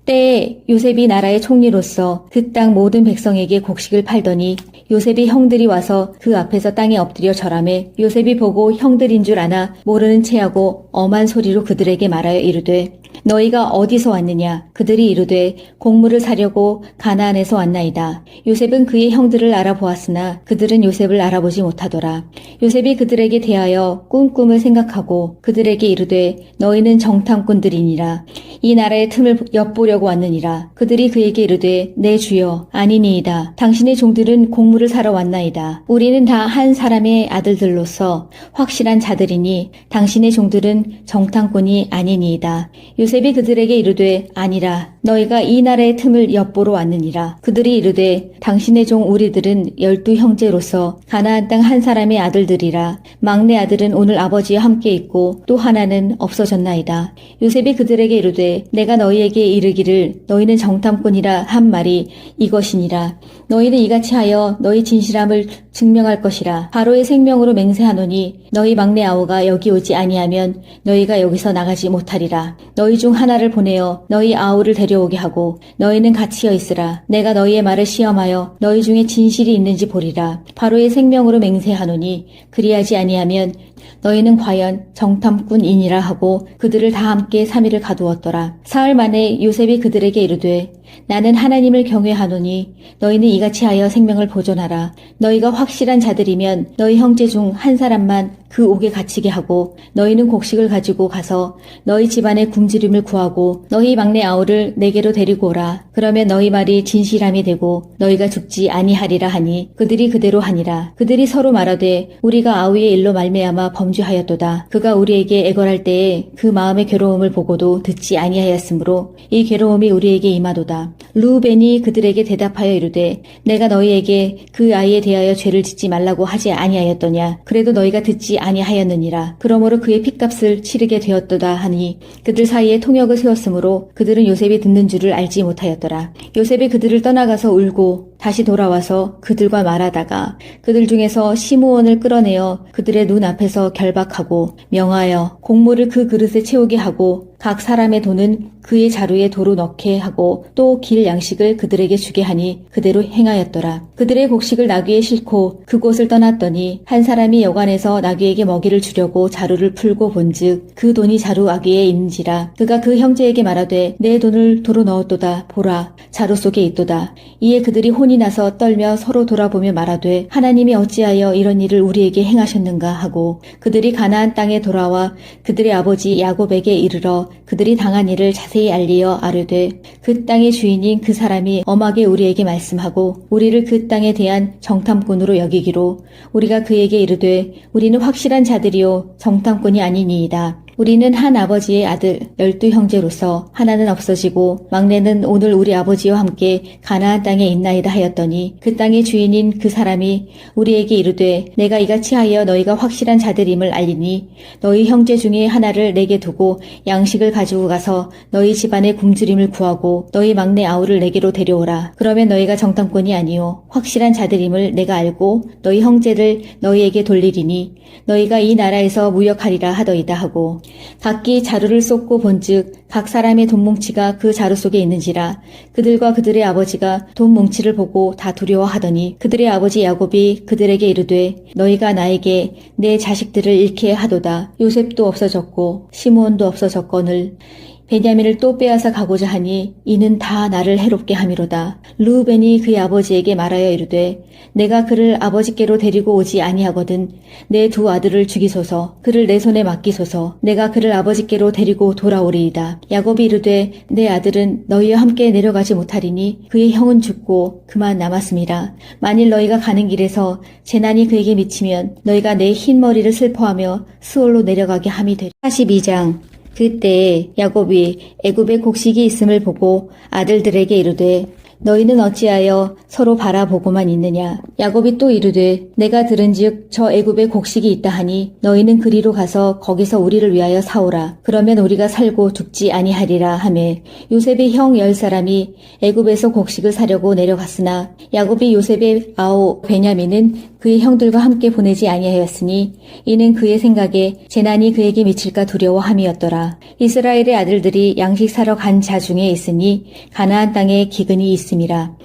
때에 요셉이 나라의 총리로서 그 땅 모든 백성에게 곡식을 팔더니 요셉이 형들이 와서 그 앞에서 땅에 엎드려 절하매 요셉이 보고 형들인 줄 아나 모르는 체하고 엄한 소리로 그들에게 말하여 이르되 너희가 어디서 왔느냐. 그들이 이르되 곡물을 사려고 가나안에서 왔나이다. 요셉은 그의 형들을 알아보았으나 그들은 요셉을 알아보지 못하더라. 요셉이 그들에게 대하여 꿈을 생각하고 그들에게 이르되 너희는 정탐꾼들이니라. 이 나라의 틈을 엿보려고 왔느니라. 그들이 그에게 이르되 내 주여 아니니이다. 당신의 종들은 곡물을 사러 왔나이다. 우리는 다 한 사람의 아들들로서 확실한 자들이니 당신의 종들은 정탐꾼이 아니니이다. 요셉이 그들에게 이르되 아니라 너희가 이 나라의 틈을 엿보러 왔느니라. 그들이 이르되 당신의 종 우리들은 12형제로서 가나안 땅 한 사람의 아들들이라. 막내 아들은 오늘 아버지와 함께 있고 또 하나는 없어졌나이다. 요셉이 그들에게 이르되 내가 너희에게 이르기를 너희는 정탐꾼이라 한 말이 이것이니라. 너희는 이같이 하여 너희 진실함을 증명할 것이라. 바로의 생명으로 맹세하노니 너희 막내 아우가 여기 오지 아니하면 너희가 여기서 나가지 못하리라. 너희 중 하나를 보내어 너희 아우를 데려오게 하고 너희는 갇히어 있으라. 내가 너희의 말을 시험하여 너희 중에 진실이 있는지 보리라. 바로의 생명으로 맹세하노니 그리하지 아니하면 너희는 과연 정탐꾼이니라 하고 그들을 다 함께 3일을 가두었더라. 사흘 만에 요셉이 그들에게 이르되 나는 하나님을 경외하노니 너희는 이같이 하여 생명을 보존하라. 너희가 확실한 자들이면 너희 형제 중 한 사람만 그 옥에 갇히게 하고 너희는 곡식을 가지고 가서 너희 집안의 굶주림을 구하고 너희 막내 아우를 내게로 데리고 오라. 그러면 너희 말이 진실함이 되고 너희가 죽지 아니하리라 하니 그들이 그대로 하니라. 그들이 서로 말하되 우리가 아우의 일로 말미암아 범죄하였도다. 그가 우리에게 애걸할 때에 그 마음의 괴로움을 보고도 듣지 아니하였으므로 이 괴로움이 우리에게 임하도다. 하였더라. 르우벤이 그들에게 대답하여 이르되 내가 너희에게 그 아이에 대하여 죄를 짓지 말라고 하지 아니하였더냐. 그래도 너희가 듣지 아니하였느니라. 그러므로 그의 핏값을 치르게 되었도다 하니 그들 사이에 통역을 세웠으므로 그들은 요셉이 듣는 줄을 알지 못하였더라. 요셉이 그들을 떠나가서 울고 다시 돌아와서 그들과 말하다가 그들 중에서 시므온을 끌어내어 그들의 눈 앞에서 결박하고 명하여 곡물을 그 그릇에 채우게 하고 각 사람의 돈은 그의 자루에 도로 넣게 하고 또 길 양식을 그들에게 주게 하니 그대로 행하였더라. 그들의 곡식을 나귀에 싣고 그곳을 떠났더니 한 사람이 여관에서 나귀에게 먹이를 주려고 자루를 풀고 본즉 그 돈이 자루 아귀에 있는지라. 그가 그 형제에게 말하되 내 돈을 도로 넣었도다. 보라, 자루 속에 있도다. 이에 그들이 혼이 나서 떨며 서로 돌아보며 말하되 하나님이 어찌하여 이런 일을 우리에게 행하셨는가 하고 그들이 가나안 땅에 돌아와 그들의 아버지 야곱에게 이르러 그들이 당한 일을 자세히 알리어 아뢰되 그 땅의 주인인 그 사람이 엄하게 우리에게 말씀하고 우리를 그 땅에 대한 정탐꾼으로 여기기로 우리가 그에게 이르되 우리는 확실한 자들이요 정탐꾼이 아니니이다. 우리는 한 아버지의 아들 12형제로서 하나는 없어지고 막내는 오늘 우리 아버지와 함께 가나안 땅에 있나이다 하였더니 그 땅의 주인인 그 사람이 우리에게 이르되 내가 이같이 하여 너희가 확실한 자들임을 알리니 너희 형제 중에 하나를 내게 두고 양식을 가지고 가서 너희 집안의 굶주림을 구하고 너희 막내 아우를 내게로 데려오라. 그러면 너희가 정탐꾼이 아니요 확실한 자들임을 내가 알고 너희 형제를 너희에게 돌리리니 너희가 이 나라에서 무역하리라 하더이다 하고 각기 자루를 쏟고 본즉 각 사람의 돈 뭉치가 그 자루 속에 있는지라. 그들과 그들의 아버지가 돈 뭉치를 보고 다 두려워하더니 그들의 아버지 야곱이 그들에게 이르되 너희가 나에게 내 자식들을 잃게 하도다. 요셉도 없어졌고 시므온도 없어졌거늘 베냐민을 또 빼앗아 가고자 하니 이는 다 나를 해롭게 함이로다. 르우벤이 그의 아버지에게 말하여 이르되 내가 그를 아버지께로 데리고 오지 아니하거든 내 두 아들을 죽이소서. 그를 내 손에 맡기소서. 내가 그를 아버지께로 데리고 돌아오리이다. 야곱이 이르되 내 아들은 너희와 함께 내려가지 못하리니 그의 형은 죽고 그만 남았음이라. 만일 너희가 가는 길에서 재난이 그에게 미치면 너희가 내 흰 머리를 슬퍼하며 스올로 내려가게 함이 되리. 42장. 그때 야곱이 애굽에 곡식이 있음을 보고 아들들에게 이르되 너희는 어찌하여 서로 바라보고만 있느냐. 야곱이 또 이르되 내가 들은즉 저 애굽에 곡식이 있다 하니 너희는 그리로 가서 거기서 우리를 위하여 사오라. 그러면 우리가 살고 죽지 아니하리라 하매 요셉의 형 10사람이 애굽에서 곡식을 사려고 내려갔으나 야곱이 요셉의 아우 베냐민은 그의 형들과 함께 보내지 아니하였으니 이는 그의 생각에 재난이 그에게 미칠까 두려워함이었더라. 이스라엘의 아들들이 양식 사러 간 자 중에 있으니 가나안 땅에 기근이 있음이라.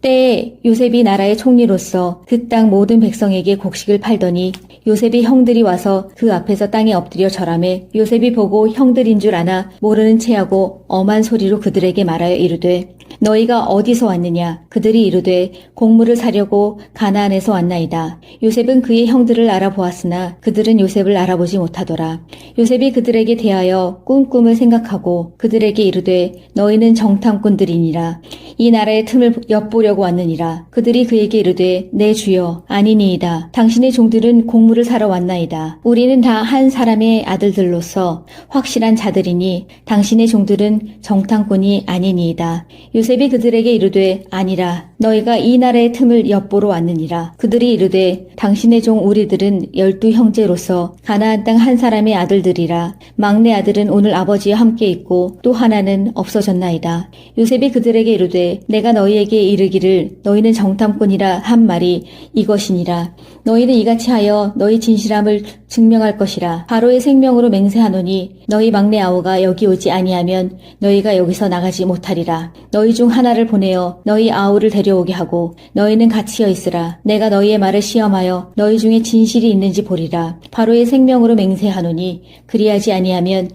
때에 요셉이 나라의 총리로서 그 땅 모든 백성에게 곡식을 팔더니 요셉의 형들이 와서 그 앞에서 땅에 엎드려 절하매 요셉이 보고 형들인 줄 아나 모르는 체하고 엄한 소리로 그들에게 말하여 이르되 너희가 어디서 왔느냐. 그들이 이르되 곡물을 사려고 가나안에서 왔나이다. 요셉은 그의 형들을 알아보았으나 그들은 요셉을 알아보지 못하더라. 요셉이 그들에게 대하여 꿈을 생각하고 그들에게 이르되 너희는 정탐꾼들이니라. 이 나라의 틈을 엿보려고 왔느니라. 그들이 그에게 이르되 내 주여 아니니이다. 당신의 종들은 곡물을 사러 왔나이다. 우리는 다 한 사람의 아들들로서 확실한 자들이니 당신의 종들은 정탐꾼이 아니니이다. 요셉이 그들에게 이르되 아니라 너희가 이 나라의 틈을 엿보러 왔느니라. 그들이 이르되 당신의 종 우리들은 12형제로서 가나안 땅 한 사람의 아들들이라. 막내 아들은 오늘 아버지와 함께 있고 또 하나는 없어졌나이다. 요셉이 그들에게 이르되 내가 너희에게 이르기를 너희는 정탐꾼이라 한 말이 이것이니라. 너희는 이같이 하여 너희 진실함을 증명할 것이라. 바로의 생명으로 맹세하노니 너희 막내 아우가 여기 오지 아니하면 너희가 여기서 나가지 못하리라. 너희 중 하나를 보내어 너희 아우를 데려오게 하고 너희는 갇히어 있으라. 내가 너희의 말을 시험하여 너희 중에 진실이 있는지 보리라. 바로의 생명으로 맹세하노니 그리하지 아니하면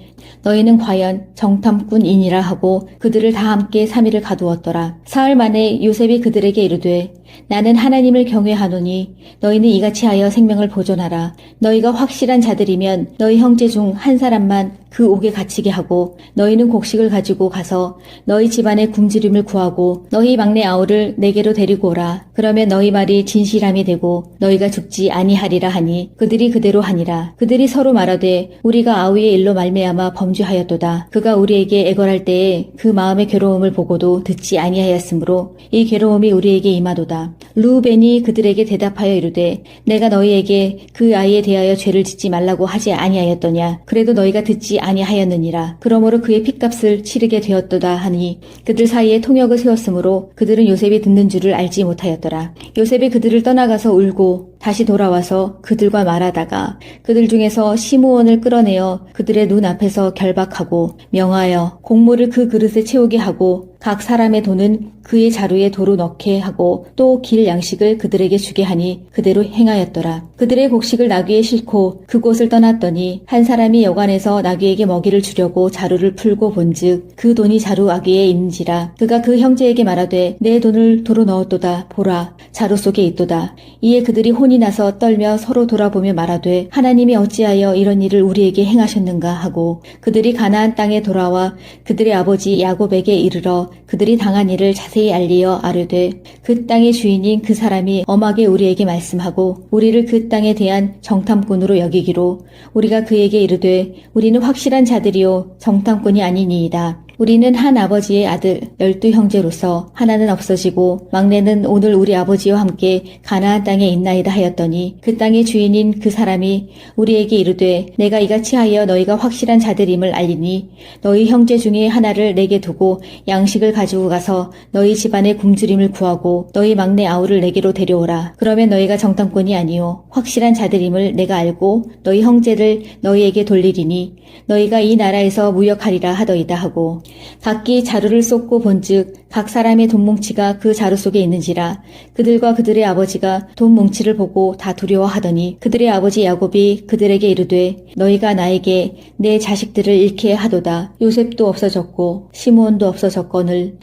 너희는 과연 정탐꾼이니라 하고 그들을 다 함께 3일을 가두었더라. 사흘 만에 요셉이 그들에게 이르되 나는 하나님을 경외하노니 너희는 이같이 하여 생명을 보존하라. 너희가 확실한 자들이면 너희 형제 중 한 사람만 그 옥에 갇히게 하고 너희는 곡식을 가지고 가서 너희 집안의 굶주림을 구하고 너희 막내 아우를 내게로 데리고 오라. 그러면 너희 말이 진실함이 되고 너희가 죽지 아니하리라 하니 그들이 그대로 하니라. 그들이 서로 말하되 우리가 아우의 일로 말미암아 범죄하였도다. 그가 우리에게 애걸할 때에 그 마음의 괴로움을 보고도 듣지 아니하였으므로 이 괴로움이 우리에게 임하도다. 르우벤이 그들에게 대답하여 이르되 내가 너희에게 그 아이에 대하여 죄를 짓지 말라고 하지 아니하였더냐. 그래도 너희가 듣지 아니하였느니라. 그러므로 그의 핏값을 치르게 되었도다 하니 그들 사이에 통역을 세웠으므로 그들은 요셉이 듣는 줄을 알지 못하였더라. 요셉이 그들을 떠나가서 울고 다시 돌아와서 그들과 말하다가 그들 중에서 시므온을 끌어내어 그들의 눈 앞에서 결박하고 명하여 곡물을 그 그릇에 채우게 하고 각 사람의 돈은 그의 자루에 도로 넣게 하고 또 길 양식을 그들에게 주게 하니 그대로 행하였더라. 그들의 곡식을 나귀에 싣고 그곳을 떠났더니 한 사람이 여관에서 나귀에게 먹이를 주려고 자루를 풀고 본즉 그 돈이 자루 아귀에 있는지라. 그가 그 형제에게 말하되 내 돈을 도로 넣었도다. 보라 자루 속에 있도다. 이에 그들이 혼이 나서 떨며 서로 돌아보며 말하되 하나님이 어찌하여 이런 일을 우리에게 행하셨는가 하고 그들이 가나안 땅에 돌아와 그들의 아버지 야곱에게 이르러 그들이 당한 일을 자세히 알리어 아뢰되 그 땅의 주인인 그 사람이 엄하게 우리에게 말씀하고 우리를 그 땅에 대한 정탐꾼으로 여기기로 우리가 그에게 이르되 우리는 확실한 자들이요 정탐꾼이 아니니이다. 우리는 한 아버지의 아들 12형제로서 하나는 없어지고 막내는 오늘 우리 아버지와 함께 가나안 땅에 있나이다 하였더니 그 땅의 주인인 그 사람이 우리에게 이르되 내가 이같이 하여 너희가 확실한 자들임을 알리니 너희 형제 중에 하나를 내게 두고 양식을 가지고 가서 너희 집안의 굶주림을 구하고 너희 막내 아우를 내게로 데려오라. 그러면 너희가 정탐꾼이 아니요 확실한 자들임을 내가 알고 너희 형제를 너희에게 돌리리니 너희가 이 나라에서 무역하리라 하더이다 하고 각기 자루를 쏟고 본즉 각 사람의 돈 뭉치가 그 자루 속에 있는지라. 그들과 그들의 아버지가 돈 뭉치를 보고 다 두려워하더니 그들의 아버지 야곱이 그들에게 이르되 너희가 나에게 내 자식들을 잃게 하도다. 요셉도 없어졌고 시므온도 없어졌거늘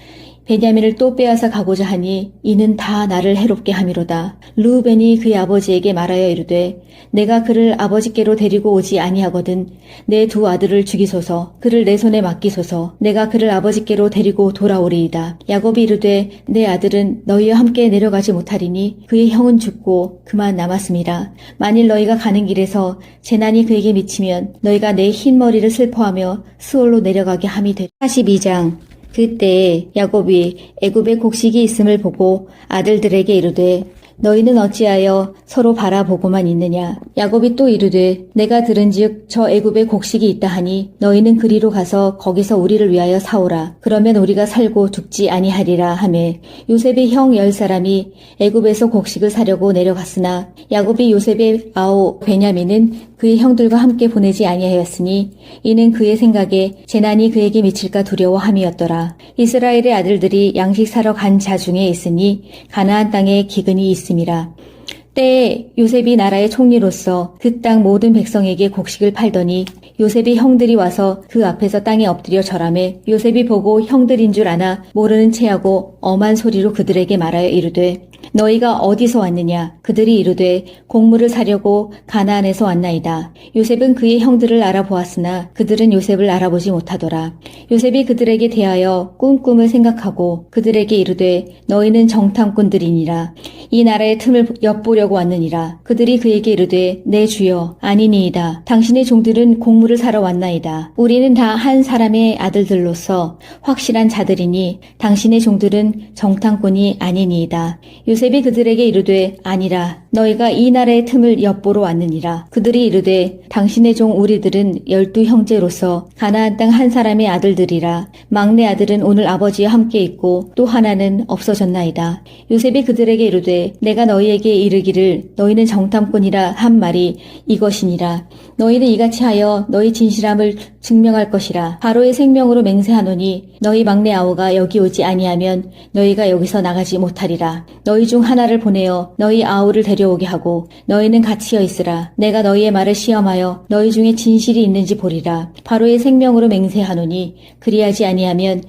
베냐민을 또 빼앗아 가고자 하니 이는 다 나를 해롭게 함이로다. 르우벤이 그의 아버지에게 말하여 이르되 내가 그를 아버지께로 데리고 오지 아니하거든 내 두 아들을 죽이소서. 그를 내 손에 맡기소서. 내가 그를 아버지께로 데리고 돌아오리이다. 야곱이 이르되 내 아들은 너희와 함께 내려가지 못하리니 그의 형은 죽고 그만 남았음이라. 만일 너희가 가는 길에서 재난이 그에게 미치면 너희가 내 흰 머리를 슬퍼하며 스올로 내려가게 함이 되리라. 42장 그때 야곱이 애굽에 곡식이 있음을 보고 아들들에게 이르되 너희는 어찌하여 서로 바라보고만 있느냐. 야곱이 또 이르되 내가 들은즉 저 애굽에 곡식이 있다 하니 너희는 그리로 가서 거기서 우리를 위하여 사오라. 그러면 우리가 살고 죽지 아니하리라 하매 요셉의 형 10사람이 애굽에서 곡식을 사려고 내려갔으나 야곱이 요셉의 아우 베냐민은 그의 형들과 함께 보내지 아니하였으니 이는 그의 생각에 재난이 그에게 미칠까 두려워함이었더라. 이스라엘의 아들들이 양식 사러 간 자 중에 있으니 가나안 땅에 기근이 있음이라. 때에 요셉이 나라의 총리로서 그 땅 모든 백성에게 곡식을 팔더니 요셉의 형들이 와서 그 앞에서 땅에 엎드려 절하매 요셉이 보고 형들인 줄 아나 모르는 체하고 엄한 소리로 그들에게 말하여 이르되 너희가 어디서 왔느냐. 그들이 이르되 곡물을 사려고 가나안에서 왔나이다. 요셉은 그의 형들을 알아보았으나 그들은 요셉을 알아보지 못하더라. 요셉이 그들에게 대하여 꿈을 생각하고 그들에게 이르되 너희는 정탐꾼들이니라. 이 나라의 틈을 엿보려고 왔느니라. 그들이 그에게 이르되 내 주여 아니니이다. 당신의 종들은 곡물을 사러 왔나이다. 우리는 다 한 사람의 아들들로서 확실한 자들이니 당신의 종들은 정탐꾼이 아니니이다. 요셉이 그들에게 이르되 아니라 너희가 이 나라의 틈을 엿보러 왔느니라. 그들이 이르되 당신의 종 우리들은 12형제로서 가나안 땅 한 사람의 아들들이라. 막내 아들은 오늘 아버지와 함께 있고 또 하나는 없어졌나이다. 요셉이 그들에게 이르되 내가 너희에게 이르기를 너희는 정탐꾼이라 한 말이 이것이니라. 너희는 이같이 하여 너희 진실함을 증명할 것이라. 바로의 생명으로 맹세하노니 너희 막내 아우가 여기 오지 아니하면 너희가 여기서 나가지 못하리라. 너희 중 하나를 보내어 너희 아우를 데리고 데려오게 하고 너희는 갇히어 있으라. 내가 너희의 말을 시험하여 너희 중에 진실이 있는지 보리라. 바로의 생명으로 맹세하노니 그리하지 아니하면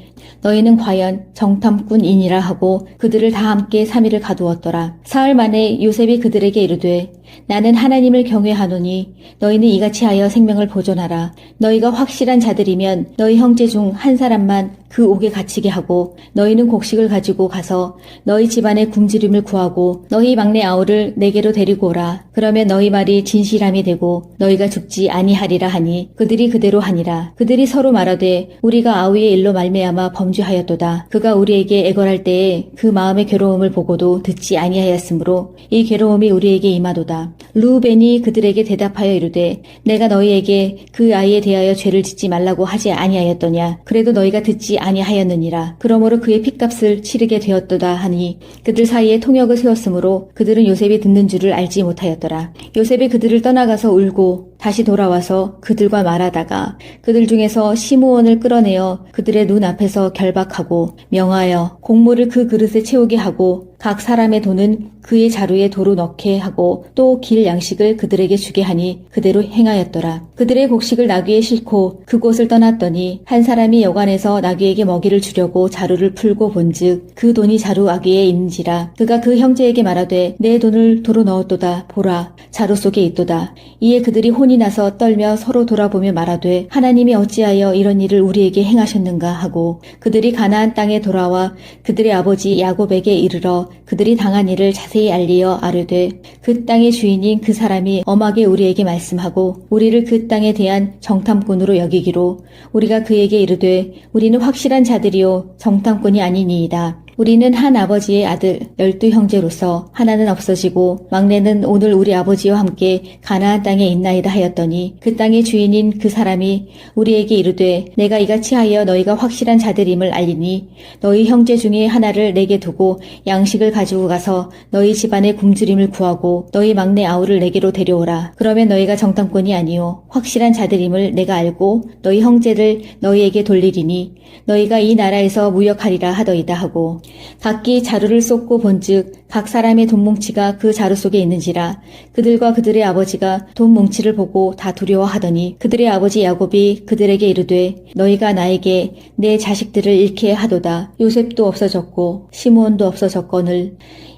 너희는 과연 정탐꾼이니라 하고 그들을 다 함께 3일을 가두었더라. 사흘 만에 요셉이 그들에게 이르되 나는 하나님을 경외하노니 너희는 이같이 하여 생명을 보존하라. 너희가 확실한 자들이면 너희 형제 중 한 사람만 그 옥에 갇히게 하고 너희는 곡식을 가지고 가서 너희 집안의 굶주림을 구하고 너희 막내 아우를 내게로 데리고 오라. 그러면 너희 말이 진실함이 되고 너희가 죽지 아니하리라 하니 그들이 그대로 하니라. 그들이 서로 말하되 우리가 아우의 일로 말미암아 범죄하였도다. 그가 우리에게 애걸할 때에 그 마음의 괴로움을 보고도 듣지 아니하였으므로 이 괴로움이 우리에게 임하도다. 르우벤이 그들에게 대답하여 이르되 내가 너희에게 그 아이에 대하여 죄를 짓지 말라고 하지 아니하였더냐. 그래도 너희가 듣지 아니하였느니라. 그러므로 그의 핏값을 치르게 되었도다 하니 그들 사이에 통역을 세웠으므로 그들은 요셉이 듣는 줄을 알지 못하였더라. 요셉이 그들을 떠나가서 울고 다시 돌아와서 그들과 말하다가 그들 중에서 시므온을 끌어내어 그들의 눈 앞에서 결박하고 명하여 곡물을 그 그릇에 채우게 하고 각 사람의 돈은 그의 자루에 도로 넣게 하고 또 길 양식을 그들에게 주게 하니 그대로 행하였더라. 그들의 곡식을 나귀에 싣고 그곳을 떠났더니 한 사람이 여관에서 나귀에게 먹이를 주려고 자루를 풀고 본즉 그 돈이 자루 아귀에 있는지라. 그가 그 형제에게 말하되 내 돈을 도로 넣었도다. 보라 자루 속에 있도다. 이에 그들이 혼이 나서 떨며 서로 돌아보며 말하되 하나님이 어찌하여 이런 일을 우리에게 행하셨는가 하고 그들이 가나안 땅에 돌아와 그들의 아버지 야곱에게 이르러 그들이 당한 일을 자세히 알리어 아뢰되 그 땅의 주인인 그 사람이 엄하게 우리에게 말씀하고 우리를 그 땅에 대한 정탐꾼으로 여기기로 우리가 그에게 이르되 우리는 확실한 자들이요 정탐꾼이 아니니이다. 우리는 한 아버지의 아들 12형제로서 하나는 없어지고 막내는 오늘 우리 아버지와 함께 가나안 땅에 있나이다 하였더니 그 땅의 주인인 그 사람이 우리에게 이르되 내가 이같이 하여 너희가 확실한 자들임을 알리니 너희 형제 중에 하나를 내게 두고 양식을 가지고 가서 너희 집안의 굶주림을 구하고 너희 막내 아우를 내게로 데려오라. 그러면 너희가 정탐꾼이 아니요 확실한 자들임을 내가 알고 너희 형제를 너희에게 돌리리니 너희가 이 나라에서 무역하리라 하더이다 하고 각기 자루를 쏟고 본즉 각 사람의 돈 뭉치가 그 자루 속에 있는지라. 그들과 그들의 아버지가 돈 뭉치를 보고 다 두려워하더니 그들의 아버지 야곱이 그들에게 이르되 너희가 나에게 내 자식들을 잃게 하도다. 요셉도 없어졌고 시므온도 없어졌거늘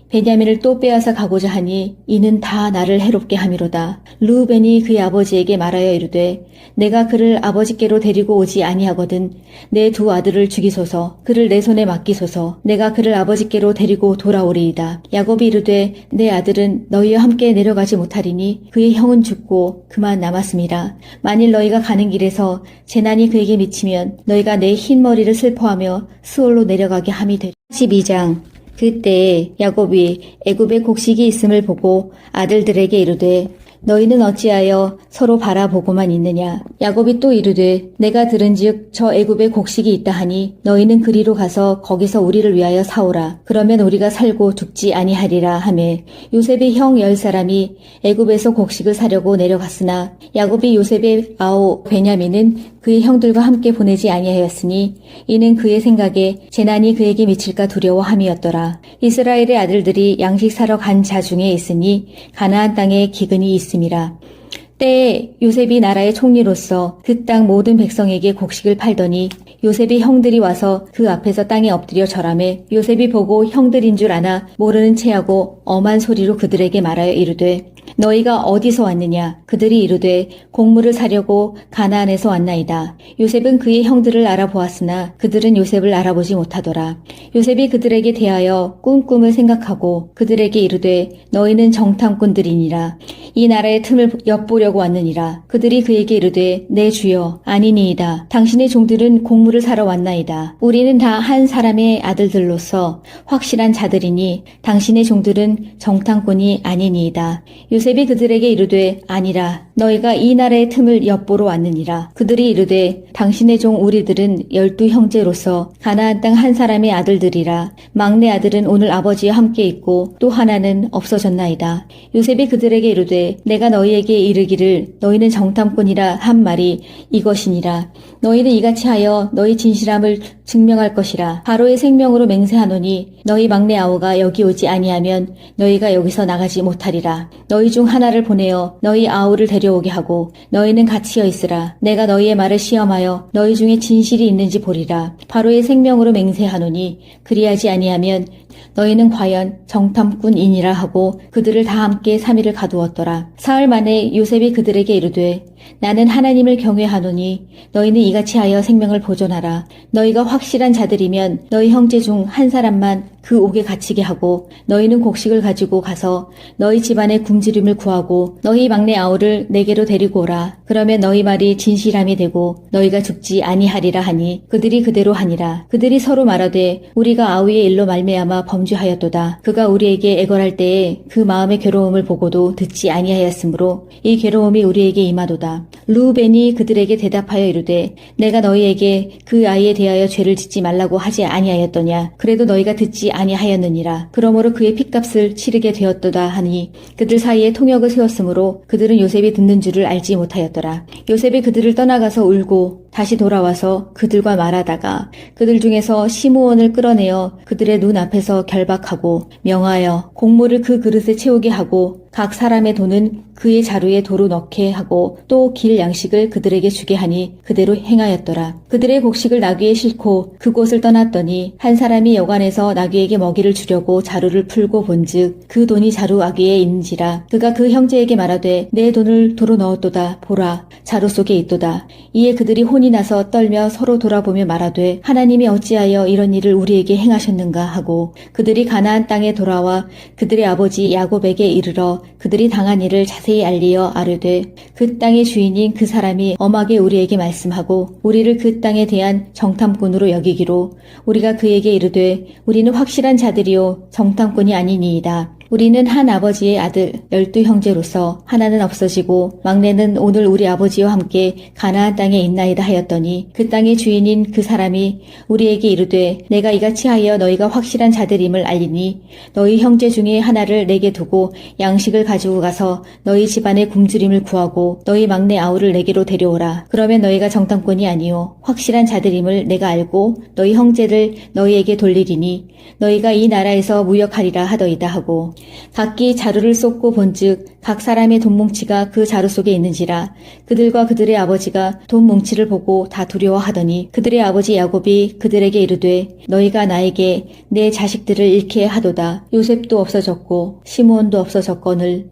베냐민을 또 빼앗아 가고자 하니 이는 다 나를 해롭게 함이로다. 르우벤이 그의 아버지에게 말하여 이르되 내가 그를 아버지께로 데리고 오지 아니하거든 내 두 아들을 죽이소서. 그를 내 손에 맡기소서. 내가 그를 아버지께로 데리고 돌아오리이다. 야곱이 이르되 내 아들은 너희와 함께 내려가지 못하리니 그의 형은 죽고 그만 남았음이라. 만일 너희가 가는 길에서 재난이 그에게 미치면 너희가 내 흰 머리를 슬퍼하며 스올로 내려가게 함이 되리라. 12장 그때 야곱이 애굽에 곡식이 있음을 보고 아들들에게 이르되 너희는 어찌하여 서로 바라보고만 있느냐. 야곱이 또 이르되 내가 들은즉 저 애굽에 곡식이 있다 하니 너희는 그리로 가서 거기서 우리를 위하여 사오라. 그러면 우리가 살고 죽지 아니하리라 하매 요셉의 형 10사람이 애굽에서 곡식을 사려고 내려갔으나 야곱이 요셉의 아우 베냐민은 그의 형들과 함께 보내지 아니하였으니 이는 그의 생각에 재난이 그에게 미칠까 두려워함이었더라. 이스라엘의 아들들이 양식 사러 간 자 중에 있으니 가나안 땅에 기근이 있음이라. 때에 요셉이 나라의 총리로서 그 땅 모든 백성에게 곡식을 팔더니 요셉의 형들이 와서 그 앞에서 땅에 엎드려 절하매 요셉이 보고 형들인 줄 아나 모르는 체하고 엄한 소리로 그들에게 말하여 이르되 너희가 어디서 왔느냐. 그들이 이르되 곡물을 사려고 가나안에서 왔나이다. 요셉은 그의 형들을 알아보았으나 그들은 요셉을 알아보지 못하더라. 요셉이 그들에게 대하여 꿈을 생각하고 그들에게 이르되 너희는 정탐꾼들이니라. 이 나라의 틈을 엿보려고 왔느니라. 그들이 그에게 이르되 내 주여 아니니이다. 당신의 종들은 곡물을 사러 왔나이다. 우리는 다 한 사람의 아들들로서 확실한 자들이니 당신의 종들은 정탐꾼이 아니니이다. 요셉이 그들에게 이르되 아니라 너희가 이 나라의 틈을 엿보러 왔느니라. 그들이 이르되 당신의 종 우리들은 12형제로서 가나안 땅 한 사람의 아들들이라. 막내 아들은 오늘 아버지와 함께 있고 또 하나는 없어졌나이다. 요셉이 그들에게 이르되 내가 너희에게 이르기를 이르기를 너희는 정탐꾼이라 한 말이 이것이니라. 너희는 이같이 하여 너희 진실함을 증명할 것이라. 바로의 생명으로 맹세하노니 너희 막내 아우가 여기 오지 아니하면 너희가 여기서 나가지 못하리라. 너희 중 하나를 보내어 너희 아우를 데려오게 하고 너희는 갇히어 있으라. 내가 너희의 말을 시험하여 너희 중에 진실이 있는지 보리라. 바로의 생명으로 맹세하노니 그리하지 아니하면 너희는 과연 정탐꾼이니라 하고 그들을 다 함께 3일을 가두었더라. 사흘 만에 요셉이 그들에게 이르되 나는 하나님을 경외하노니 너희는 이같이 하여 생명을 보존하라. 너희가 확실한 자들이면 너희 형제 중 한 사람만 그 옥에 갇히게 하고 너희는 곡식을 가지고 가서 너희 집안의 굶주림을 구하고 너희 막내 아우를 내게로 데리고 오라. 그러면 너희 말이 진실함이 되고 너희가 죽지 아니하리라 하니 그들이 그대로 하니라. 그들이 서로 말하되 우리가 아우의 일로 말미암아 범죄하였도다. 그가 우리에게 애걸할 때에 그 마음의 괴로움을 보고도 듣지 아니하였으므로 이 괴로움이 우리에게 임하도다. 르우벤이 그들에게 대답하여 이르되 내가 너희에게 그 아이에 대하여 죄를 짓지 말라고 하지 아니하였더냐. 그래도 너희가 듣지 아니하였느니라. 그러므로 그의 핏값을 치르게 되었도다 하니 그들 사이에 통역을 세웠으므로 그들은 요셉이 듣는 줄을 알지 못하였더라. 요셉이 그들을 떠나가서 울고 다시 돌아와서 그들과 말하다가 그들 중에서 시므온을 끌어내어 그들의 눈 앞에서 결박하고 명하여 곡물을 그 그릇에 채우게 하고 각 사람의 돈은 그의 자루에 도로 넣게 하고 또 길 양식을 그들에게 주게 하니 그대로 행하였더라. 그들의 곡식을 나귀에 싣고 그곳을 떠났더니 한 사람이 여관에서 나귀에게 먹이를 주려고 자루를 풀고 본즉 그 돈이 자루 아귀에 있는지라. 그가 그 형제에게 말하되 내 돈을 도로 넣었도다. 보라 자루 속에 있도다. 이에 그들이 혼이 나서 떨며 서로 돌아보며 말하되 하나님이 어찌하여 이런 일을 우리에게 행하셨는가 하고 그들이 가나안 땅에 돌아와 그들의 아버지 야곱에게 이르러 그들이 당한 일을 자세히 알리어 아뢰되 그 땅의 주인인 그 사람이 엄하게 우리에게 말씀하고 우리를 그 땅에 대한 정탐꾼으로 여기기로 우리가 그에게 이르되 우리는 확실한 자들이요 정탐꾼이 아니니이다. 우리는 한 아버지의 아들 12 형제로서 하나는 없어지고 막내는 오늘 우리 아버지와 함께 가나안 땅에 있나이다 하였더니 그 땅의 주인인 그 사람이 우리에게 이르되 내가 이같이 하여 너희가 확실한 자들임을 알리니 너희 형제 중에 하나를 내게 두고 양식을 가지고 가서 너희 집안의 굶주림을 구하고 너희 막내 아우를 내게로 데려오라. 그러면 너희가 정탐꾼이 아니요 확실한 자들임을 내가 알고 너희 형제를 너희에게 돌리리니 너희가 이 나라에서 무역하리라 하더이다 하고 각기 자루를 쏟고 본즉 각 사람의 돈 뭉치가 그 자루 속에 있는지라. 그들과 그들의 아버지가 돈 뭉치를 보고 다 두려워하더니 그들의 아버지 야곱이 그들에게 이르되 너희가 나에게 내 자식들을 잃게 하도다. 요셉도 없어졌고 시므온도 없어졌거늘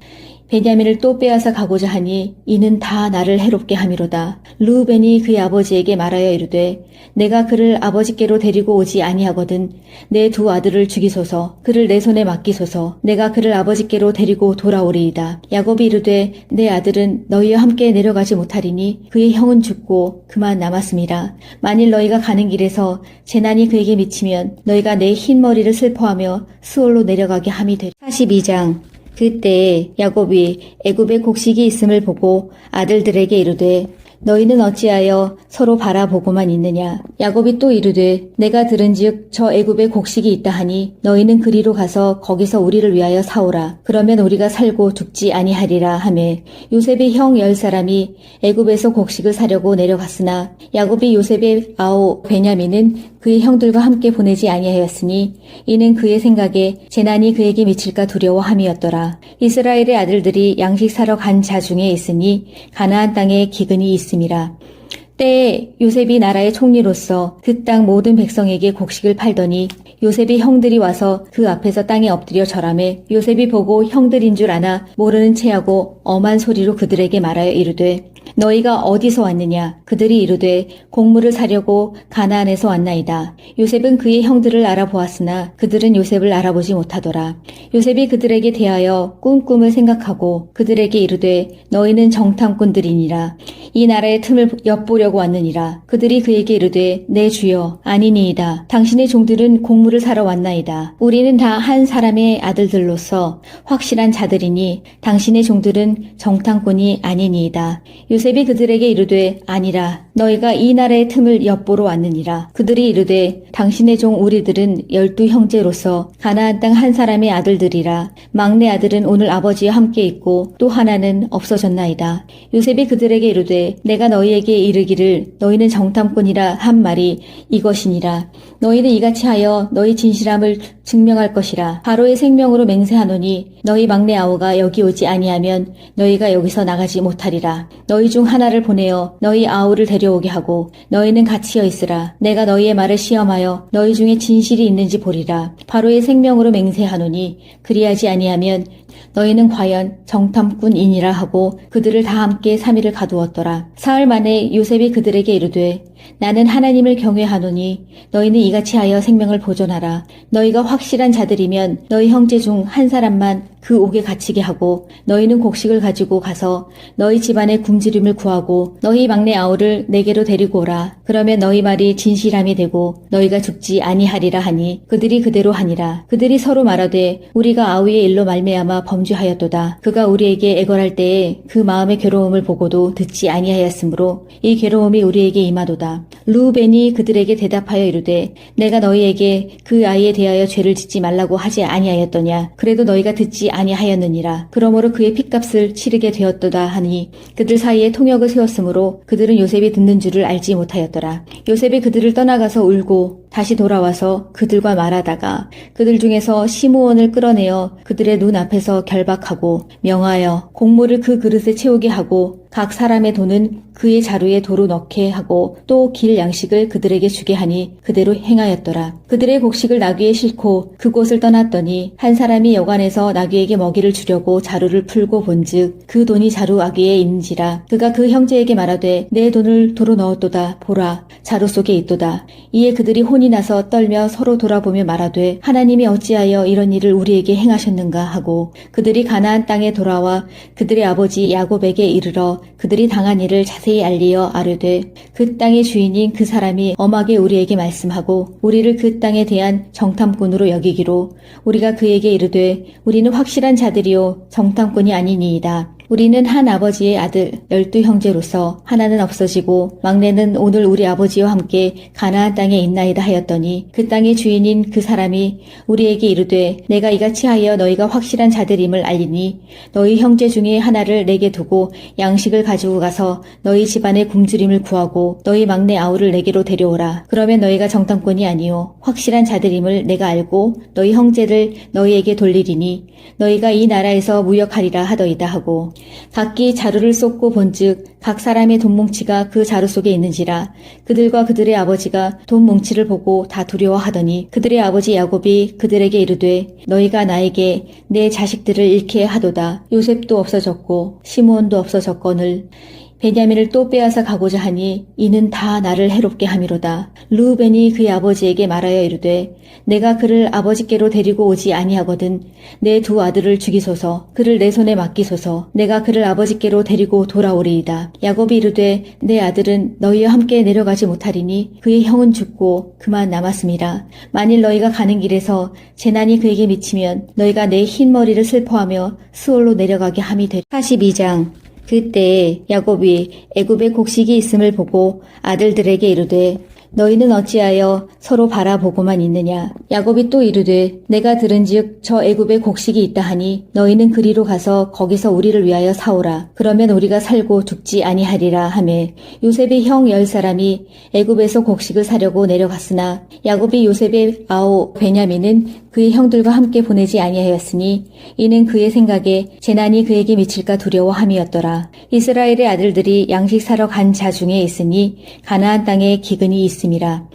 베냐민을 또 빼앗아 가고자 하니 이는 다 나를 해롭게 함이로다. 르우벤이 그의 아버지에게 말하여 이르되 내가 그를 아버지께로 데리고 오지 아니하거든 내 두 아들을 죽이소서. 그를 내 손에 맡기소서. 내가 그를 아버지께로 데리고 돌아오리이다. 야곱이 이르되 내 아들은 너희와 함께 내려가지 못하리니 그의 형은 죽고 그만 남았음이라. 만일 너희가 가는 길에서 재난이 그에게 미치면 너희가 내 흰 머리를 슬퍼하며 스올로 내려가게 함이 되리. 42장 그때 야곱이 애굽에 곡식이 있음을 보고 아들들에게 이르되 너희는 어찌하여 서로 바라보고만 있느냐. 야곱이 또 이르되 내가 들은즉 저 애굽에 곡식이 있다 하니 너희는 그리로 가서 거기서 우리를 위하여 사오라. 그러면 우리가 살고 죽지 아니하리라 하매 요셉의 형 10사람이 애굽에서 곡식을 사려고 내려갔으나 야곱이 요셉의 아우 베냐민은 그의 형들과 함께 보내지 아니하였으니 이는 그의 생각에 재난이 그에게 미칠까 두려워함이었더라. 이스라엘의 아들들이 양식 사러 간 자 중에 있으니 가나안 땅에 기근이 있음이라. 때에 요셉이 나라의 총리로서 그 땅 모든 백성에게 곡식을 팔더니 요셉의 형들이 와서 그 앞에서 땅에 엎드려 절하매 요셉이 보고 형들인 줄 아나 모르는 체하고 엄한 소리로 그들에게 말하여 이르되 너희가 어디서 왔느냐. 그들이 이르되 곡물을 사려고 가나안에서 왔나이다. 요셉은 그의 형들을 알아보았으나 그들은 요셉을 알아보지 못하더라. 요셉이 그들에게 대하여 꿈을 생각하고 그들에게 이르되 너희는 정탐꾼들이니라. 이 나라의 틈을 엿보려고 먹으려고 왔느니라. 그들이 그에게 이르되 내 주여 아니니이다. 당신의 종들은 곡물을 사러 왔나이다. 우리는 다 한 사람의 아들들로서 확실한 자들이니 당신의 종들은 정탐꾼이 아니니이다. 요셉이 그들에게 이르되 아니라 너희가 이 나라의 틈을 엿보러 왔느니라. 그들이 이르되 당신의 종 우리들은 12 형제로서 가나안 땅 한 사람의 아들들이라. 막내 아들은 오늘 아버지와 함께 있고 또 하나는 없어졌나이다. 요셉이 그들에게 이르되 내가 너희에게 이르기를 너희는 정탐꾼이라 한 말이 이것이니라. 너희는 이같이 하여 너희 진실함을 증명할 것이라. 바로의 생명으로 맹세하노니 너희 막내 아우가 여기 오지 아니하면 너희가 여기서 나가지 못하리라. 너희 중 하나를 보내어 너희 아우를 데려오게 하고 너희는 갇히어 있으라. 내가 너희의 말을 시험하여 너희 중에 진실이 있는지 보리라. 바로의 생명으로 맹세하노니 그리하지 아니하면 너희는 과연 정탐꾼이니라 하고 그들을 다 함께 3일을 가두었더라. 사흘 만에 요셉이 그들에게 이르되 나는 하나님을 경외하노니 너희는 이같이 하여 생명을 보존하라. 너희가 확실한 자들이면 너희 형제 중 한 사람만 그 옥에 갇히게 하고 너희는 곡식을 가지고 가서 너희 집안의 굶주림을 구하고 너희 막내 아우를 내게로 데리고 오라. 그러면 너희 말이 진실함이 되고 너희가 죽지 아니하리라 하니 그들이 그대로 하니라. 그들이 서로 말하되 우리가 아우의 일로 말미암아 범죄하였도다. 그가 우리에게 애걸할 때에 그 마음의 괴로움을 보고도 듣지 아니하였으므로 이 괴로움이 우리에게 임하도다. 르우벤이 그들에게 대답하여 이르되 내가 너희에게 그 아이에 대하여 죄를 짓지 말라고 하지 아니하였더냐. 그래도 너희가 듣지 아니하였느니라. 그러므로 그의 핏값을 치르게 되었도다 하니 그들 사이에 통역을 세웠으므로 그들은 요셉이 듣는 줄을 알지 못하였더라. 요셉이 그들을 떠나가서 울고 다시 돌아와서 그들과 말하다가 그들 중에서 시므온을 끌어내어 그들의 눈 앞에서 결박하고 명하여 곡물을 그 그릇에 채우게 하고 각 사람의 돈은 그의 자루에 도로 넣게 하고 또 길 양식을 그들에게 주게 하니 그대로 행하였더라. 그들의 곡식을 나귀에 싣고 그곳을 떠났더니 한 사람이 여관에서 나귀에게 먹이를 주려고 자루를 풀고 본즉 그 돈이 자루 아귀에 있는지라. 그가 그 형제에게 말하되 내 돈을 도로 넣었도다. 보라 자루 속에 있도다. 이에 그들이 혼이 나서 떨며 서로 돌아보며 말하되 하나님이 어찌하여 이런 일을 우리에게 행하셨는가 하고 그들이 가나안 땅에 돌아와 그들의 아버지 야곱에게 이르러 그들이 당한 일을 자세히 알리어 아뢰되 그 땅의 주인인 그 사람이 엄하게 우리에게 말씀하고 우리를 그 땅에 대한 정탐꾼으로 여기기로 우리가 그에게 이르되 우리는 확실한 자들이요 정탐꾼이 아니니이다. 우리는 한 아버지의 아들 12 형제로서 하나는 없어지고 막내는 오늘 우리 아버지와 함께 가나안 땅에 있나이다 하였더니 그 땅의 주인인 그 사람이 우리에게 이르되 내가 이같이 하여 너희가 확실한 자들임을 알리니 너희 형제 중에 하나를 내게 두고 양식을 가지고 가서 너희 집안의 굶주림을 구하고 너희 막내 아우를 내게로 데려오라. 그러면 너희가 정탐꾼이 아니요 확실한 자들임을 내가 알고 너희 형제를 너희에게 돌리리니 너희가 이 나라에서 무역하리라 하더이다 하고 각기 자루를 쏟고 본즉 각 사람의 돈 뭉치가 그 자루 속에 있는지라. 그들과 그들의 아버지가 돈 뭉치를 보고 다 두려워하더니 그들의 아버지 야곱이 그들에게 이르되 너희가 나에게 내 자식들을 잃게 하도다. 요셉도 없어졌고 시므온도 없어졌거늘 베냐민을 또 빼앗아 가고자 하니 이는 다 나를 해롭게 함이로다. 르우벤이 그의 아버지에게 말하여 이르되 내가 그를 아버지께로 데리고 오지 아니하거든 내 두 아들을 죽이소서. 그를 내 손에 맡기소서. 내가 그를 아버지께로 데리고 돌아오리이다. 야곱이 이르되 내 아들은 너희와 함께 내려가지 못하리니 그의 형은 죽고 그만 남았음이라. 만일 너희가 가는 길에서 재난이 그에게 미치면 너희가 내 흰 머리를 슬퍼하며 스올로 내려가게 함이 되리. 42장 그때 야곱이 애굽에 곡식이 있음을 보고 아들들에게 이르되 너희는 어찌하여 서로 바라보고만 있느냐. 야곱이 또 이르되 내가 들은즉 저 애굽에 곡식이 있다 하니 너희는 그리로 가서 거기서 우리를 위하여 사오라. 그러면 우리가 살고 죽지 아니하리라 하매 요셉의 형 10사람이 애굽에서 곡식을 사려고 내려갔으나 야곱이 요셉의 아우 베냐민은 그의 형들과 함께 보내지 아니하였으니 이는 그의 생각에 재난이 그에게 미칠까 두려워함이었더라. 이스라엘의 아들들이 양식 사러 간 자 중에 있으니 가나안 땅에 기근이 있음이라.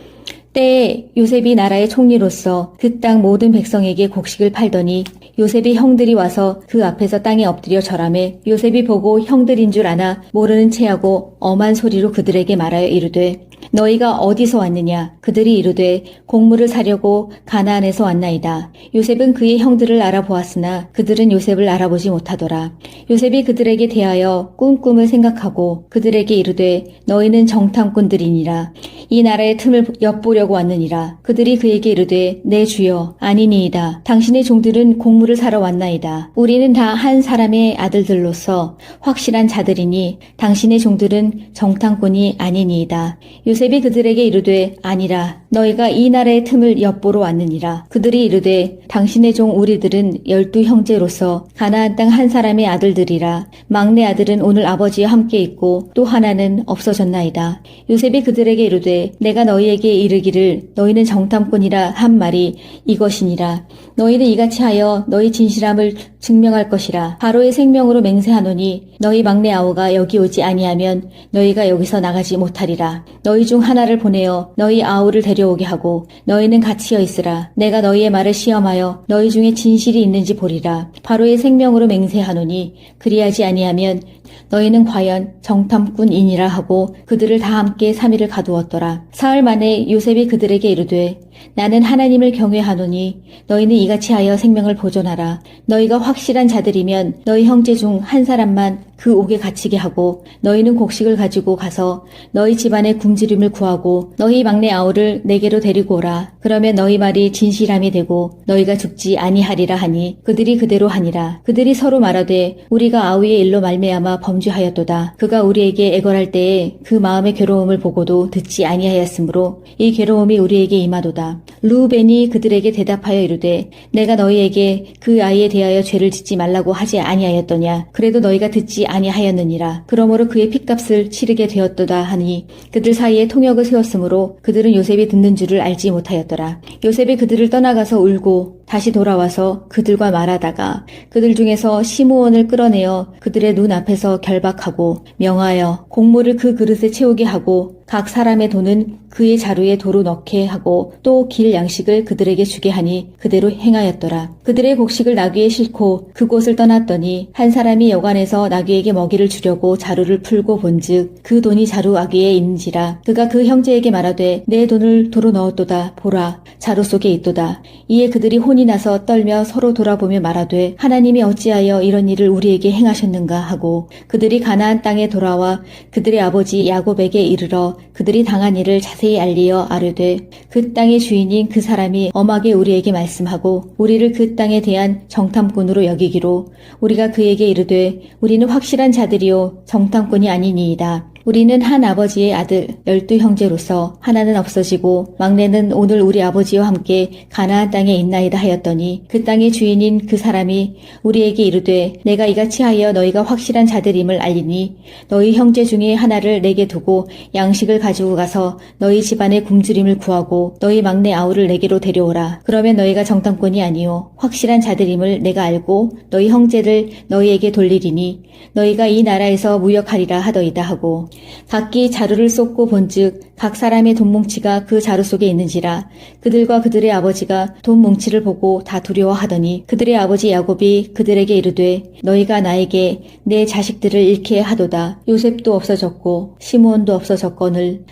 때에 요셉이 나라의 총리로서 그 땅 모든 백성에게 곡식을 팔더니 요셉이 형들이 와서 그 앞에서 땅에 엎드려 절하매 요셉이 보고 형들인 줄 아나 모르는 체하고 엄한 소리로 그들에게 말하여 이르되 너희가 어디서 왔느냐? 그들이 이르되 곡물을 사려고 가나안에서 왔나이다. 요셉은 그의 형들을 알아보았으나 그들은 요셉을 알아보지 못하더라. 요셉이 그들에게 대하여 꿈을 생각하고 그들에게 이르되 너희는 정탐꾼들이니라. 이 나라의 틈을 엿보려고 왔느니라. 그들이 그에게 이르되 내 주여 아니니이다. 당신의 종들은 곡물을 사러 왔나이다. 우리는 다 한 사람의 아들들로서 확실한 자들이니 당신의 종들은 정탐꾼이 아니니이다. 요셉이 그들에게 이르되 아니라 너희가 이 나라의 틈을 엿보러 왔느니라. 그들이 이르되 당신의 종 우리들은 12 형제로서 가나안 땅 한 사람의 아들들이라. 막내 아들은 오늘 아버지와 함께 있고 또 하나는 없어졌나이다. 요셉이 그들에게 이르되 내가 너희에게 이르기를 너희는 정탐꾼이라 한 말이 이것이니라. 너희는 이같이 하여 너희 진실함을 증명할 것이라. 바로의 생명으로 맹세하노니 너희 막내 아우가 여기 오지 아니하면 너희가 여기서 나가지 못하리라. 너희 중 하나를 보내어 너희 아우를 데려오게 하고 너희는 갇히어 있으라. 내가 너희의 말을 시험하여 너희 중에 진실이 있는지 보리라. 바로의 생명으로 맹세하노니 그리하지 아니하면 너희는 과연 정탐꾼이니라 하고 그들을 다 함께 3일을 가두었더라. 사흘 만에 요셉이 그들에게 이르되 나는 하나님을 경외하노니 너희는 이같이 하여 생명을 보존하라. 너희가 확실한 자들이면 너희 형제 중 한 사람만 그 옥에 갇히게 하고 너희는 곡식을 가지고 가서 너희 집안의 굶주림을 구하고 너희 막내 아우를 내게로 데리고 오라. 그러면 너희 말이 진실함이 되고 너희가 죽지 아니하리라 하니 그들이 그대로 하니라. 그들이 서로 말하되 우리가 아우의 일로 말미암아 범죄하였도다. 그가 우리에게 애걸할 때에 그 마음의 괴로움을 보고도 듣지 아니하였으므로 이 괴로움이 우리에게 임하도다. 르우벤이 그들에게 대답하여 이르되 내가 너희에게 그 아이에 대하여 죄를 짓지 말라고 하지 아니하였더냐. 그래도 너희가 듣지 아니하였느니라. 그러므로 그의 핏값을 치르게 되었도다 하니 그들 사이에 통역을 세웠으므로 그들은 요셉이 듣는 줄을 알지 못하였더라. 요셉이 그들을 떠나가서 울고 다시 돌아와서 그들과 말하다가 그들 중에서 시므온을 끌어내어 그들의 눈 앞에서 결박하고 명하여 곡물을 그 그릇에 채우게 하고 각 사람의 돈은 그의 자루에 도로 넣게 하고 또 길 양식을 그들에게 주게 하니 그대로 행하였더라. 그들의 곡식을 나귀에 싣고 그곳을 떠났더니 한 사람이 여관에서 나귀에게 먹이를 주려고 자루를 풀고 본즉 그 돈이 자루 아귀에 있는지라. 그가 그 형제에게 말하되 내 돈을 도로 넣었도다. 보라 자루 속에 있도다. 이에 그들이 혼이 나서 떨며 서로 돌아보며 말하되 하나님이 어찌하여 이런 일을 우리에게 행하셨는가 하고 그들이 가나안 땅에 돌아와 그들의 아버지 야곱에게 이르러 그들이 당한 일을 자세히 알리어 아뢰되 그 땅의 주인인 그 사람이 엄하게 우리에게 말씀하고 우리를 그 땅에 대한 정탐꾼으로 여기기로 우리가 그에게 이르되 우리는 확실한 자들이요 정탐꾼이 아니니이다. 우리는 한 아버지의 아들 12 형제로서 하나는 없어지고 막내는 오늘 우리 아버지와 함께 가나안 땅에 있나이다 하였더니 그 땅의 주인인 그 사람이 우리에게 이르되 내가 이같이 하여 너희가 확실한 자들임을 알리니 너희 형제 중에 하나를 내게 두고 양식을 가지고 가서 너희 집안의 굶주림을 구하고 너희 막내 아우를 내게로 데려오라. 그러면 너희가 정탐꾼이 아니요 확실한 자들임을 내가 알고 너희 형제를 너희에게 돌리리니 너희가 이 나라에서 무역하리라 하더이다 하고 각기 자루를 쏟고 본즉 각 사람의 돈뭉치가 그 자루 속에 있는지라. 그들과 그들의 아버지가 돈뭉치를 보고 다 두려워하더니 그들의 아버지 야곱이 그들에게 이르되 너희가 나에게 내 자식들을 잃게 하도다. 요셉도 없어졌고 시므온도 없어졌거늘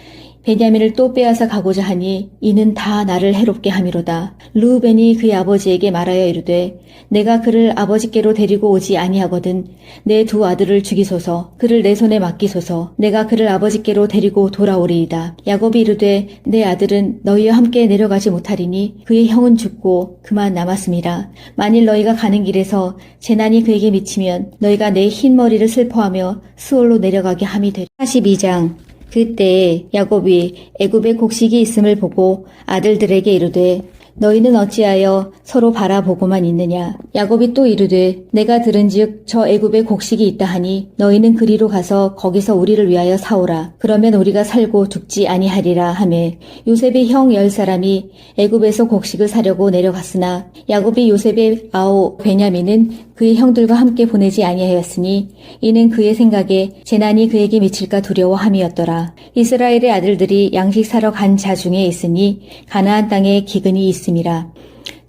베냐민을 또 빼앗아 가고자 하니 이는 다 나를 해롭게 함이로다. 르우벤이 그의 아버지에게 말하여 이르되 내가 그를 아버지께로 데리고 오지 아니하거든 내 두 아들을 죽이소서. 그를 내 손에 맡기소서. 내가 그를 아버지께로 데리고 돌아오리이다. 야곱이 이르되 내 아들은 너희와 함께 내려가지 못하리니 그의 형은 죽고 그만 남았음이라. 만일 너희가 가는 길에서 재난이 그에게 미치면 너희가 내 흰 머리를 슬퍼하며 스올로 내려가게 함이 되리. 42장 그때에 야곱이 애굽에 곡식이 있음을 보고 아들들에게 이르되 너희는 어찌하여 서로 바라보고만 있느냐. 야곱이 또 이르되 내가 들은즉 저 애굽에 곡식이 있다 하니 너희는 그리로 가서 거기서 우리를 위하여 사오라. 그러면 우리가 살고 죽지 아니하리라 하매 요셉의 형 10사람이 애굽에서 곡식을 사려고 내려갔으나 야곱이 요셉의 아우 베냐민은 그의 형들과 함께 보내지 아니하였으니 이는 그의 생각에 재난이 그에게 미칠까 두려워함이었더라. 이스라엘의 아들들이 양식 사러 간 자 중에 있으니 가나안 땅에 기근이 있음이라.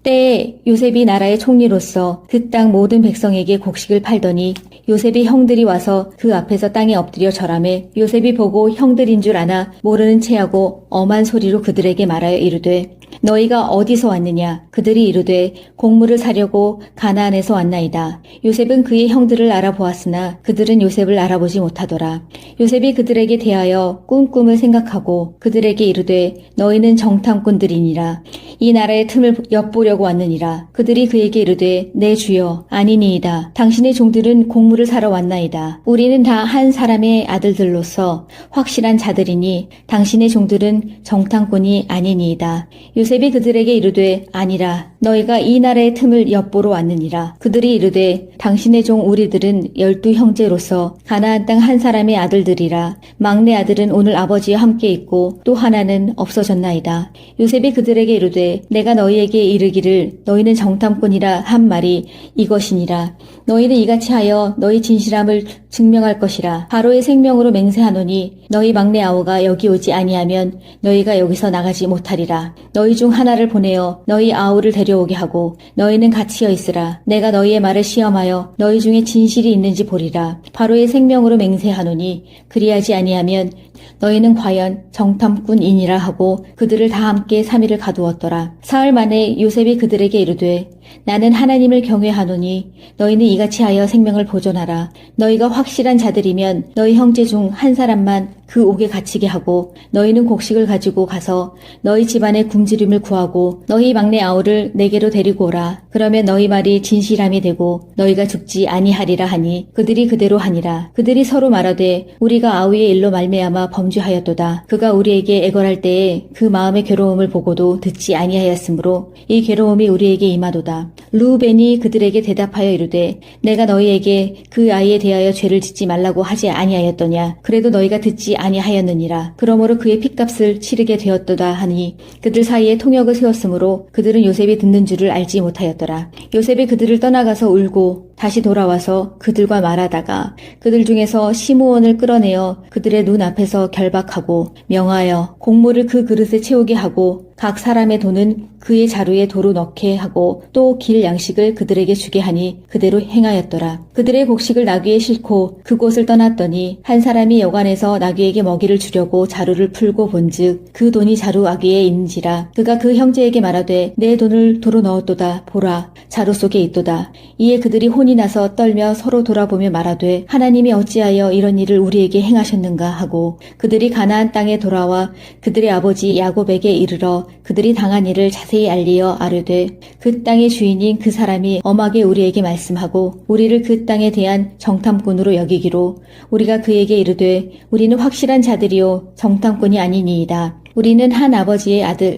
때에 요셉이 나라의 총리로서 그 땅 모든 백성에게 곡식을 팔더니 요셉의 형들이 와서 그 앞에서 땅에 엎드려 절하매 요셉이 보고 형들인 줄 아나 모르는 체하고 엄한 소리로 그들에게 말하여 이르되 너희가 어디서 왔느냐. 그들이 이르되 곡물을 사려고 가나안에서 왔나이다. 요셉은 그의 형들을 알아보았으나 그들은 요셉을 알아보지 못하더라. 요셉이 그들에게 대하여 꿈을 생각하고 그들에게 이르되 너희는 정탐꾼들이니라. 이 나라의 틈을 엿보려고 왔느니라. 그들이 그에게 이르되 내 주여 아니니이다. 당신의 종들은 곡물을 사러 왔나이다. 우리는 다 한 사람의 아들들로서 확실한 자들이니 당신의 종들은 정탐꾼이 아니니이다. 요셉이 그들에게 이르되 아니라 너희가 이 나라의 틈을 엿보러 왔느니라. 그들이 이르되 당신의 종 우리들은 12형제로서 가나안 땅 한 사람의 아들들이라. 막내 아들은 오늘 아버지와 함께 있고 또 하나는 없어졌나이다. 요셉이 그들에게 이르되 내가 너희에게 이르기를 너희는 정탐꾼이라 한 말이 이것이니라. 너희는 이같이 하여 너희 진실함을 증명할 것이라. 바로의 생명으로 맹세하노니 너희 막내 아우가 여기 오지 아니하면 너희가 여기서 나가지 못하리라. 너희 중 하나를 보내어 너희 아우를 데려오게 하고 너희는 갇히어 있으라. 내가 너희의 말을 시험하여 너희 중에 진실이 있는지 보리라. 바로의 생명으로 맹세하노니 그리하지 아니하면 너희는 과연 정탐꾼이니라 하고 그들을 다 함께 3일을 가두었더라. 사흘 만에 요셉이 그들에게 이르되 나는 하나님을 경외하노니 너희는 이같이 하여 생명을 보존하라. 너희가 확실한 자들이면 너희 형제 중 한 사람만 그 옥에 갇히게 하고 너희는 곡식을 가지고 가서 너희 집안의 굶주림을 구하고 너희 막내 아우를 내게로 데리고 오라. 그러면 너희 말이 진실함이 되고 너희가 죽지 아니하리라 하니 그들이 그대로 하니라. 그들이 서로 말하되 우리가 아우의 일로 말미암아 범죄하였도다. 그가 우리에게 애걸할 때에 그 마음의 괴로움을 보고도 듣지 아니하였으므로 이 괴로움이 우리에게 임하도다. 르우벤이 그들에게 대답하여 이르되 내가 너희에게 그 아이에 대하여 죄를 짓지 말라고 하지 아니하였더냐. 그래도 너희가 듣지 아니하였느니라. 그러므로 그의 핏값을 치르게 되었도다 하니 그들 사이에 통역을 세웠으므로 그들은 요셉이 듣는 줄을 알지 못하였더라. 요셉이 그들을 떠나가서 울고 다시 돌아와서 그들과 말하다가 그들 중에서 시므온을 끌어내어 그들의 눈 앞에서 결박하고 명하여 곡물을 그 그릇에 채우게 하고 각 사람의 돈은 그의 자루에 도로 넣게 하고 또 길 양식을 그들에게 주게 하니 그대로 행하였더라. 그들의 곡식을 나귀에 싣고 그곳을 떠났더니 한 사람이 여관에서 나귀에게 먹이를 주려고 자루를 풀고 본즉 그 돈이 자루 아귀에 있는지라. 그가 그 형제에게 말하되 내 돈을 도로 넣었도다. 보라 자루 속에 있도다. 이에 그들이 혼이 나서 떨며 서로 돌아보며 말하되 하나님이 어찌하여 이런 일을 우리에게 행하셨는가 하고 그들이 가나안 땅에 돌아와 그들의 아버지 야곱에게 이르러 그들이 당한 일을 자세히 알리어 아뢰되 그 땅의 주인인 그 사람이 엄하게 우리에게 말씀하고 우리를 그 땅에 대한 정탐꾼으로 여기기로 우리가 그에게 이르되 우리는 확실한 자들이요 정탐꾼이 아니니이다. 우리는 한 아버지의 아들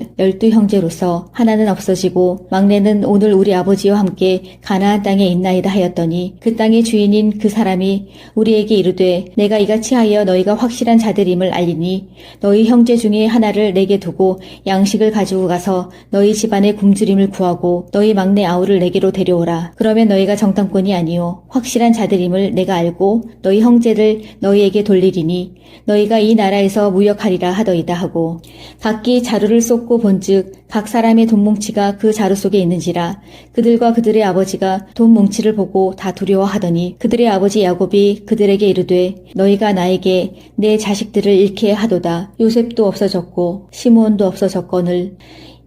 12형제로서 하나는 없어지고 막내는 오늘 우리 아버지와 함께 가나안 땅에 있나이다 하였더니 그 땅의 주인인 그 사람이 우리에게 이르되 내가 이같이 하여 너희가 확실한 자들임을 알리니 너희 형제 중에 하나를 내게 두고 양식을 가지고 가서 너희 집안의 굶주림을 구하고 너희 막내 아우를 내게로 데려오라. 그러면 너희가 정탐꾼이 아니요 확실한 자들임을 내가 알고 너희 형제를 너희에게 돌리리니 너희가 이 나라에서 무역하리라 하더이다 하고 각기 자루를 쏟고 본즉 각 사람의 돈뭉치가 그 자루 속에 있는지라. 그들과 그들의 아버지가 돈뭉치를 보고 다 두려워하더니 그들의 아버지 야곱이 그들에게 이르되 너희가 나에게 내 자식들을 잃게 하도다. 요셉도 없어졌고 시므온도 없어졌거늘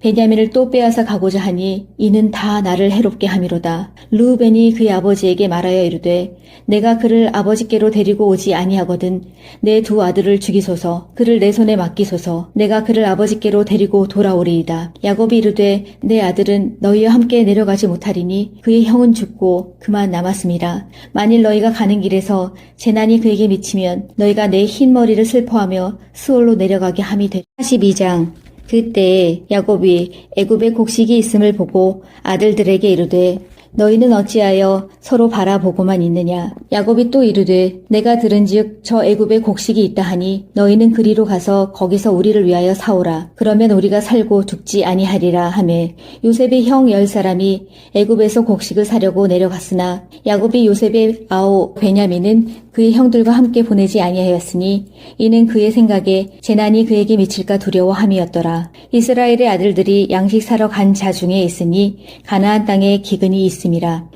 베냐민을 또 빼앗아 가고자 하니 이는 다 나를 해롭게 함이로다. 르우벤이 그의 아버지에게 말하여 이르되 내가 그를 아버지께로 데리고 오지 아니하거든 내 두 아들을 죽이소서. 그를 내 손에 맡기소서. 내가 그를 아버지께로 데리고 돌아오리이다. 야곱이 이르되 내 아들은 너희와 함께 내려가지 못하리니 그의 형은 죽고 그만 남았음이라. 만일 너희가 가는 길에서 재난이 그에게 미치면 너희가 내 흰 머리를 슬퍼하며 스올로 내려가게 함이 되리라. 42장 그때 야곱이 애굽에 곡식이 있음을 보고 아들들에게 이르되 너희는 어찌하여 서로 바라보고만 있느냐. 야곱이 또 이르되 내가 들은즉 저 애굽에 곡식이 있다 하니 너희는 그리로 가서 거기서 우리를 위하여 사오라. 그러면 우리가 살고 죽지 아니하리라 하매 요셉의 형 10사람이 애굽에서 곡식을 사려고 내려갔으나 야곱이 요셉의 아우 베냐민은 그의 형들과 함께 보내지 아니하였으니 이는 그의 생각에 재난이 그에게 미칠까 두려워함이었더라. 이스라엘의 아들들이 양식 사러 간 자 중에 있으니 가나안 땅에 기근이 있음이라.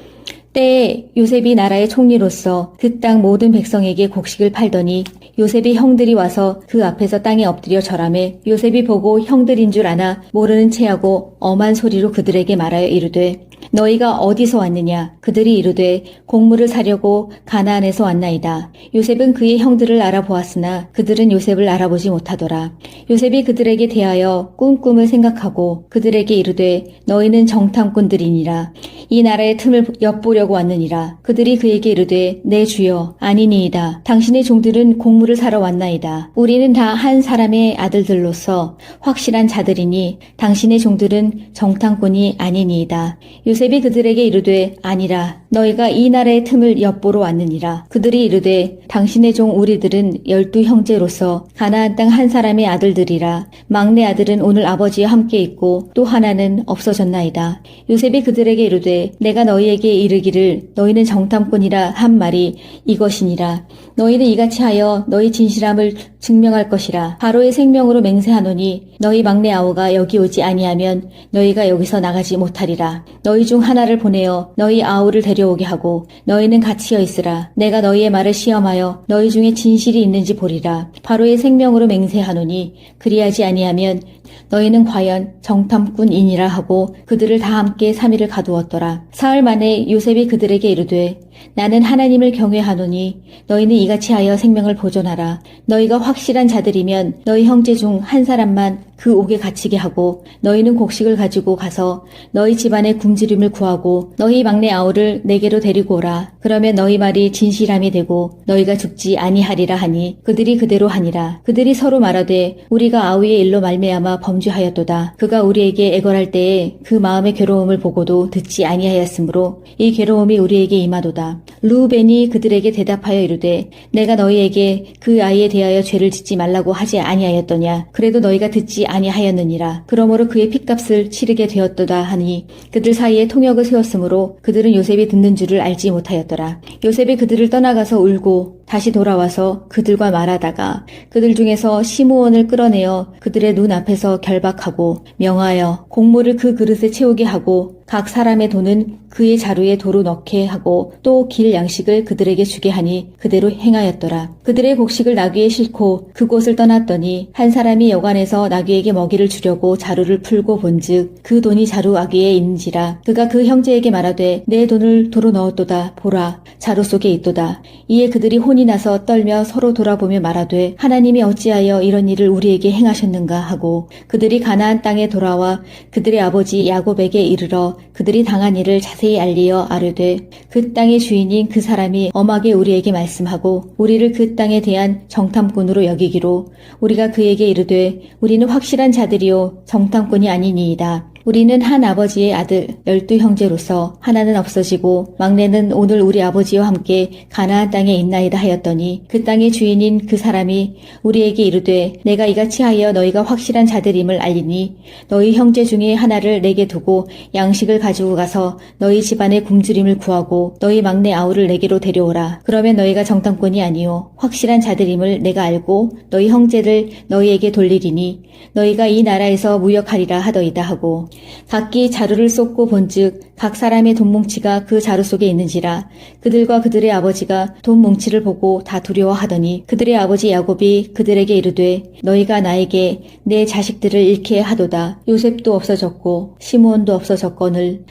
때에 요셉이 나라의 총리로서 그 땅 모든 백성에게 곡식을 팔더니 요셉의 형들이 와서 그 앞에서 땅에 엎드려 절하매 요셉이 보고 형들인 줄 아나 모르는 체하고 엄한 소리로 그들에게 말하여 이르되 너희가 어디서 왔느냐. 그들이 이르되 곡물을 사려고 가나안에서 왔나이다. 요셉은 그의 형들을 알아보았으나 그들은 요셉을 알아보지 못하더라. 요셉이 그들에게 대하여 꿈을 생각하고 그들에게 이르되 너희는 정탐꾼들이니라. 이 나라의 틈을 엿보려고 왔느니라. 그들이 그에게 이르되 내 주여 아니니이다. 당신의 종들은 곡물을 사러 왔나이다. 우리는 다 한 사람의 아들들로서 확실한 자들이니 당신의 종들은 정탐꾼이 아니니이다. 요셉이 그들에게 이르되 아니라 너희가 이 나라의 틈을 엿보러 왔느니라. 그들이 이르되 당신의 종 우리들은 12 형제로서 가나안 땅 한 사람의 아들들이라. 막내 아들은 오늘 아버지와 함께 있고 또 하나는 없어졌나이다. 요셉이 그들에게 이르되 내가 너희에게 이르기를 너희는 정탐꾼이라 한 말이 이것이니라. 너희는 이같이 하여 너희 진실함을 증명할 것이라. 바로의 생명으로 맹세하노니 너희 막내 아우가 여기 오지 아니하면 너희가 여기서 나가지 못하리라. 너희 중 하나를 보내어 너희 아우를 데려오게 하고 너희는 갇히어 있으라. 내가 너희의 말을 시험하여 너희 중에 진실이 있는지 보리라. 바로의 생명으로 맹세하노니 그리하지 아니하면 너희는 과연 정탐꾼이니라 하고 그들을 다 함께 3일을 가두었더라. 사흘 만에 요셉이 그들에게 이르되 나는 하나님을 경외하노니 너희는 이같이 하여 생명을 보존하라. 너희가 확실한 자들이면 너희 형제 중 한 사람만 그 옥에 갇히게 하고 너희는 곡식을 가지고 가서 너희 집안의 굶주림을 구하고 너희 막내 아우를 내게로 데리고 오라. 그러면 너희 말이 진실함이 되고 너희가 죽지 아니하리라 하니 그들이 그대로 하니라. 그들이 서로 말하되 우리가 아우의 일로 말미암아 범죄하였도다. 그가 우리에게 애걸할 때에 그 마음의 괴로움을 보고도 듣지 아니하였으므로 이 괴로움이 우리에게 임하도다. 르우벤이 그들에게 대답하여 이르되 내가 너희에게 그 아이에 대하여 죄를 짓지 말라고 하지 아니하였더냐. 그래도 너희가 듣지 아니하였느니라. 그러므로 그의 핏값을 치르게 되었도다 하니 그들 사이에 통역을 세웠으므로 그들은 요셉이 듣는 줄을 알지 못하였더라. 요셉이 그들을 떠나가서 울고 다시 돌아와서 그들과 말하다가 그들 중에서 시므온을 끌어내어 그들의 눈 앞에서 결박하고 명하여 곡물을 그 그릇에 채우게 하고 각 사람의 돈은 그의 자루에 도로 넣게 하고 또 길 양식을 그들에게 주게 하니 그대로 행하였더라. 그들의 곡식을 나귀에 싣고 그곳을 떠났더니 한 사람이 여관에서 나귀에게 먹이를 주려고 자루를 풀고 본즉 그 돈이 자루 아귀에 있는지라. 그가 그 형제에게 말하되 내 돈을 도로 넣었도다. 보라 자루 속에 있도다. 이에 그들이 혼이 나서 떨며 서로 돌아보며 말하되 하나님이 어찌하여 이런 일을 우리에게 행하셨는가 하고 그들이 가나안 땅에 돌아와 그들의 아버지 야곱에게 이르러 그들이 당한 일을 자세히 알리어 아뢰되 그 땅의 주인인 그 사람이 엄하게 우리에게 말씀하고 우리를 그 땅에 대한 정탐꾼으로 여기기로 우리가 그에게 이르되 우리는 확실한 자들이요 정탐꾼이 아니니이다. 우리는 한 아버지의 아들 12 형제로서 하나는 없어지고 막내는 오늘 우리 아버지와 함께 가나안 땅에 있나이다 하였더니 그 땅의 주인인 그 사람이 우리에게 이르되 내가 이같이 하여 너희가 확실한 자들임을 알리니 너희 형제 중에 하나를 내게 두고 양식을 가지고 가서 너희 집안의 굶주림을 구하고 너희 막내 아우를 내게로 데려오라. 그러면 너희가 정탐꾼이 아니요 확실한 자들임을 내가 알고 너희 형제를 너희에게 돌리리니 너희가 이 나라에서 무역하리라 하더이다 하고 각기 자루를 쏟고 본즉 각 사람의 돈뭉치가 그 자루 속에 있는지라. 그들과 그들의 아버지가 돈뭉치를 보고 다 두려워하더니 그들의 아버지 야곱이 그들에게 이르되 너희가 나에게 내 자식들을 잃게 하도다. 요셉도 없어졌고 시므온도 없어졌거늘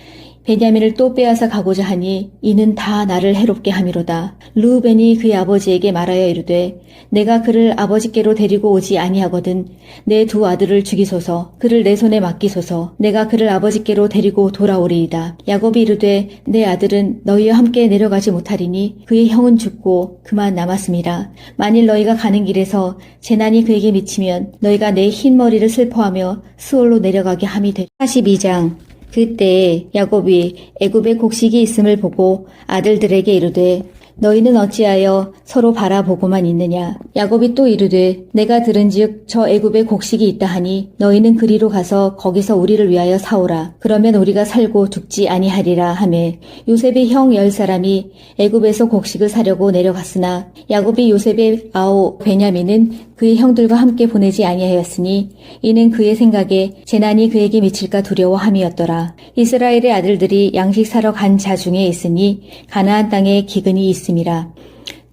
베냐민을 또 빼앗아 가고자 하니 이는 다 나를 해롭게 함이로다. 르우벤이 그의 아버지에게 말하여 이르되 내가 그를 아버지께로 데리고 오지 아니하거든 내 두 아들을 죽이소서 그를 내 손에 맡기소서 내가 그를 아버지께로 데리고 돌아오리이다. 야곱이 이르되 내 아들은 너희와 함께 내려가지 못하리니 그의 형은 죽고 그만 남았음이라. 만일 너희가 가는 길에서 재난이 그에게 미치면 너희가 내 흰 머리를 슬퍼하며 스올로 내려가게 함이 되리라. 42장. 그때 야곱이 애굽에 곡식이 있음을 보고 아들들에게 이르되 너희는 어찌하여 서로 바라보고만 있느냐. 야곱이 또 이르되 내가 들은즉 저 애굽에 곡식이 있다 하니 너희는 그리로 가서 거기서 우리를 위하여 사오라. 그러면 우리가 살고 죽지 아니하리라 하매 요셉의 형 10사람이 애굽에서 곡식을 사려고 내려갔으나 야곱이 요셉의 아우 베냐민은 그의 형들과 함께 보내지 아니하였으니 이는 그의 생각에 재난이 그에게 미칠까 두려워함이었더라. 이스라엘의 아들들이 양식 사러 간 자 중에 있으니 가나안 땅에 기근이 있음이라.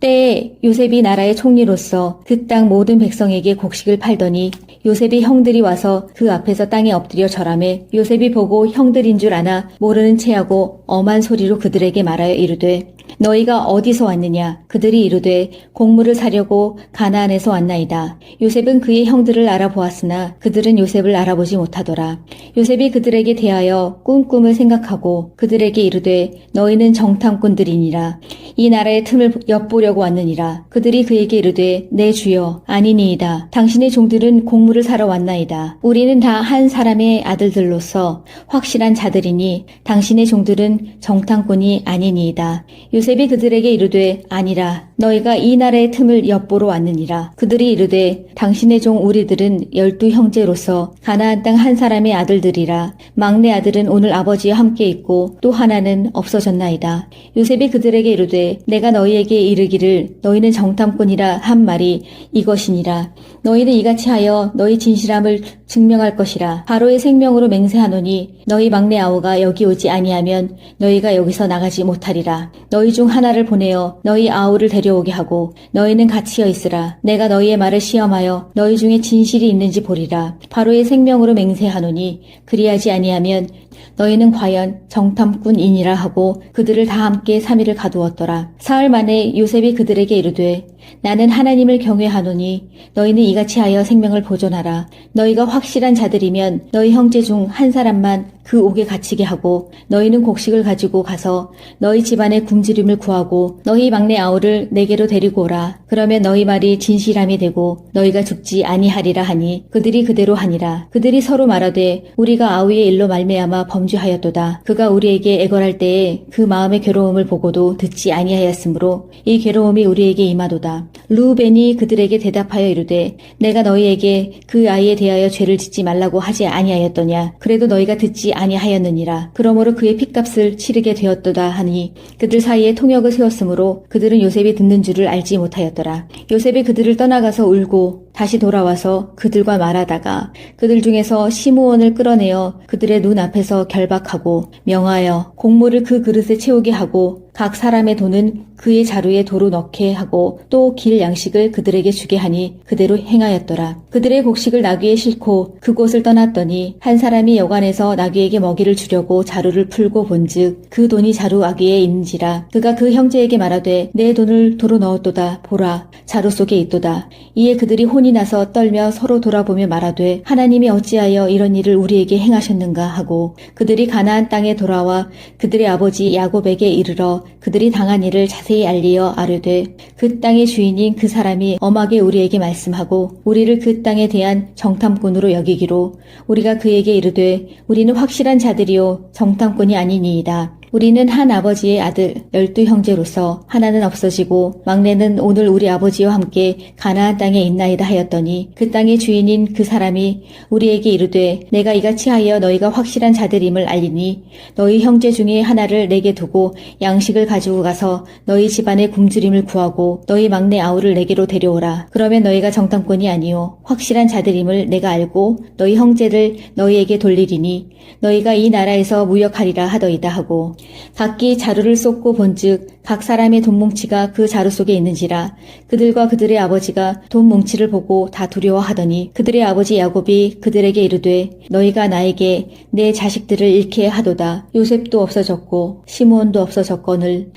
때에 요셉이 나라의 총리로서 그 땅 모든 백성에게 곡식을 팔더니 요셉의 형들이 와서 그 앞에서 땅에 엎드려 절하매 요셉이 보고 형들인 줄 아나 모르는 체하고 엄한 소리로 그들에게 말하여 이르되 너희가 어디서 왔느냐. 그들이 이르되 곡물을 사려고 가나안에서 왔나이다. 요셉은 그의 형들을 알아보았으나 그들은 요셉을 알아보지 못하더라. 요셉이 그들에게 대하여 꿈을 생각하고 그들에게 이르되 너희는 정탐꾼들이니라. 이 나라의 틈을 엿보려고 왔느니라. 그들이 그에게 이르되 내 주여 아니니이다. 당신의 종들은 곡물을 사러 왔나이다. 우리는 다 한 사람의 아들들로서 확실한 자들이니 당신의 종들은 정탐꾼이 아니니이다. 요셉이 그들에게 이르되 아니라 너희가 이 나라의 틈을 엿보러 왔느니라. 그들이 이르되 당신의 종 우리들은 12 형제로서 가나안 땅 한 사람의 아들들이라. 막내 아들은 오늘 아버지와 함께 있고 또 하나는 없어졌나이다. 요셉이 그들에게 이르되 내가 너희에게 이르기를 너희는 정탐꾼이라 한 말이 이것이니라. 너희는 이같이 하여 너희 진실함을 증명할 것이라. 바로의 생명으로 맹세하노니 너희 막내 아우가 여기 오지 아니하면 너희가 여기서 나가지 못하리라. 너희 중 하나를 보내어 너희 아우를 데려오게 하고 너희는 갇히어 있으라. 내가 너희의 말을 시험하여 너희 중에 진실이 있는지 보리라. 바로의 생명으로 맹세하노니 그리하지 아니하면 너희는 과연 정탐꾼이니라 하고 그들을 다 함께 3일을 가두었더라. 사흘 만에 요셉이 그들에게 이르되 나는 하나님을 경외하노니 너희는 이같이 하여 생명을 보존하라. 너희가 확실한 자들이면 너희 형제 중 한 사람만 그 옥에 갇히게 하고 너희는 곡식을 가지고 가서 너희 집안의 굶주림을 구하고 너희 막내 아우를 내게로 데리고 오라. 그러면 너희 말이 진실함이 되고 너희가 죽지 아니하리라 하니 그들이 그대로 하니라. 그들이 서로 말하되 우리가 아우의 일로 말미암아 범죄하였도다. 그가 우리에게 애걸할 때에 그 마음의 괴로움을 보고도 듣지 아니하였으므로 이 괴로움이 우리에게 임하도다. 르우벤이 그들에게 대답하여 이르되 내가 너희에게 그 아이에 대하여 죄를 짓지 말라고 하지 아니하였더냐. 그래도 너희가 듣지 아니하였느니라. 그러므로 그의 핏값을 치르게 되었도다 하니 그들 사이에 통역을 세웠으므로 그들은 요셉이 듣는 줄을 알지 못하였더라. 요셉이 그들을 떠나가서 울고 다시 돌아와서 그들과 말하다가 그들 중에서 시므온을 끌어내어 그들의 눈 앞에서 결박하고 명하여 곡물을 그 그릇에 채우게 하고 각 사람의 돈은 그의 자루에 도로 넣게 하고 또 길 양식을 그들에게 주게 하니 그대로 행하였더라. 그들의 곡식을 나귀에 싣고 그곳을 떠났더니 한 사람이 여관에서 나귀에게 먹이를 주려고 자루를 풀고 본즉 그 돈이 자루 아귀에 있는지라. 그가 그 형제에게 말하되 내 돈을 도로 넣었도다. 보라 자루 속에 있도다. 이에 그들이 혼이 나서 떨며 서로 돌아보며 말하되 하나님이 어찌하여 이런 일을 우리에게 행하셨는가 하고 그들이 가나안 땅에 돌아와 그들의 아버지 야곱에게 이르러 그들이 당한 일을 자세히 알리어 아뢰되 그 땅의 주인인 그 사람이 엄하게 우리에게 말씀하고 우리를 그 땅에 대한 정탐꾼으로 여기기로 우리가 그에게 이르되 우리는 확실한 자들이요 정탐꾼이 아니니이다. 우리는 한 아버지의 아들 12 형제로서 하나는 없어지고 막내는 오늘 우리 아버지와 함께 가나안 땅에 있나이다 하였더니 그 땅의 주인인 그 사람이 우리에게 이르되 내가 이같이 하여 너희가 확실한 자들임을 알리니 너희 형제 중에 하나를 내게 두고 양식을 가지고 가서 너희 집안의 굶주림을 구하고 너희 막내 아우를 내게로 데려오라. 그러면 너희가 정탐꾼이 아니요 확실한 자들임을 내가 알고 너희 형제를 너희에게 돌리리니 너희가 이 나라에서 무역하리라 하더이다 하고 각기 자루를 쏟고 본즉 각 사람의 돈뭉치가 그 자루 속에 있는지라. 그들과 그들의 아버지가 돈뭉치를 보고 다 두려워하더니 그들의 아버지 야곱이 그들에게 이르되 너희가 나에게 내 자식들을 잃게 하도다. 요셉도 없어졌고 시므온도 없어졌거늘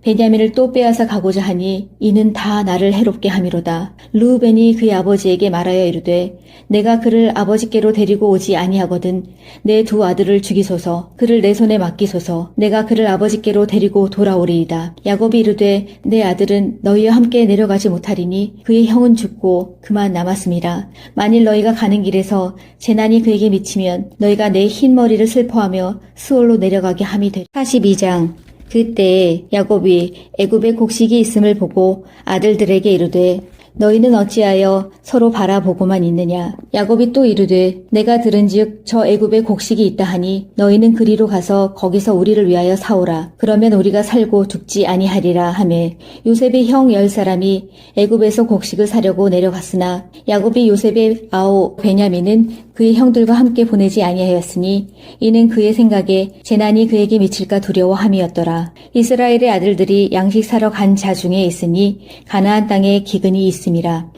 베냐민을 또 빼앗아 가고자 하니 이는 다 나를 해롭게 함이로다. 르우벤이 그의 아버지에게 말하여 이르되 내가 그를 아버지께로 데리고 오지 아니하거든 내 두 아들을 죽이소서. 그를 내 손에 맡기소서. 내가 그를 아버지께로 데리고 돌아오리이다. 야곱이 이르되 내 아들은 너희와 함께 내려가지 못하리니 그의 형은 죽고 그만 남았음이라. 만일 너희가 가는 길에서 재난이 그에게 미치면 너희가 내 흰 머리를 슬퍼하며 스올로 내려가게 함이 되리라. 42장. 그때 야곱이 애굽에 곡식이 있음을 보고 아들들에게 이르되 너희는 어찌하여 서로 바라보고만 있느냐. 야곱이 또 이르되 내가 들은즉 저 애굽에 곡식이 있다 하니 너희는 그리로 가서 거기서 우리를 위하여 사오라. 그러면 우리가 살고 죽지 아니하리라 하매 요셉의 형 10사람이 애굽에서 곡식을 사려고 내려갔으나 야곱이 요셉의 아우 베냐민은 그의 형들과 함께 보내지 아니하였으니 이는 그의 생각에 재난이 그에게 미칠까 두려워함이었더라. 이스라엘의 아들들이 양식 사러 간 자 중에 있으니 가나안 땅에 기근이 있음이라.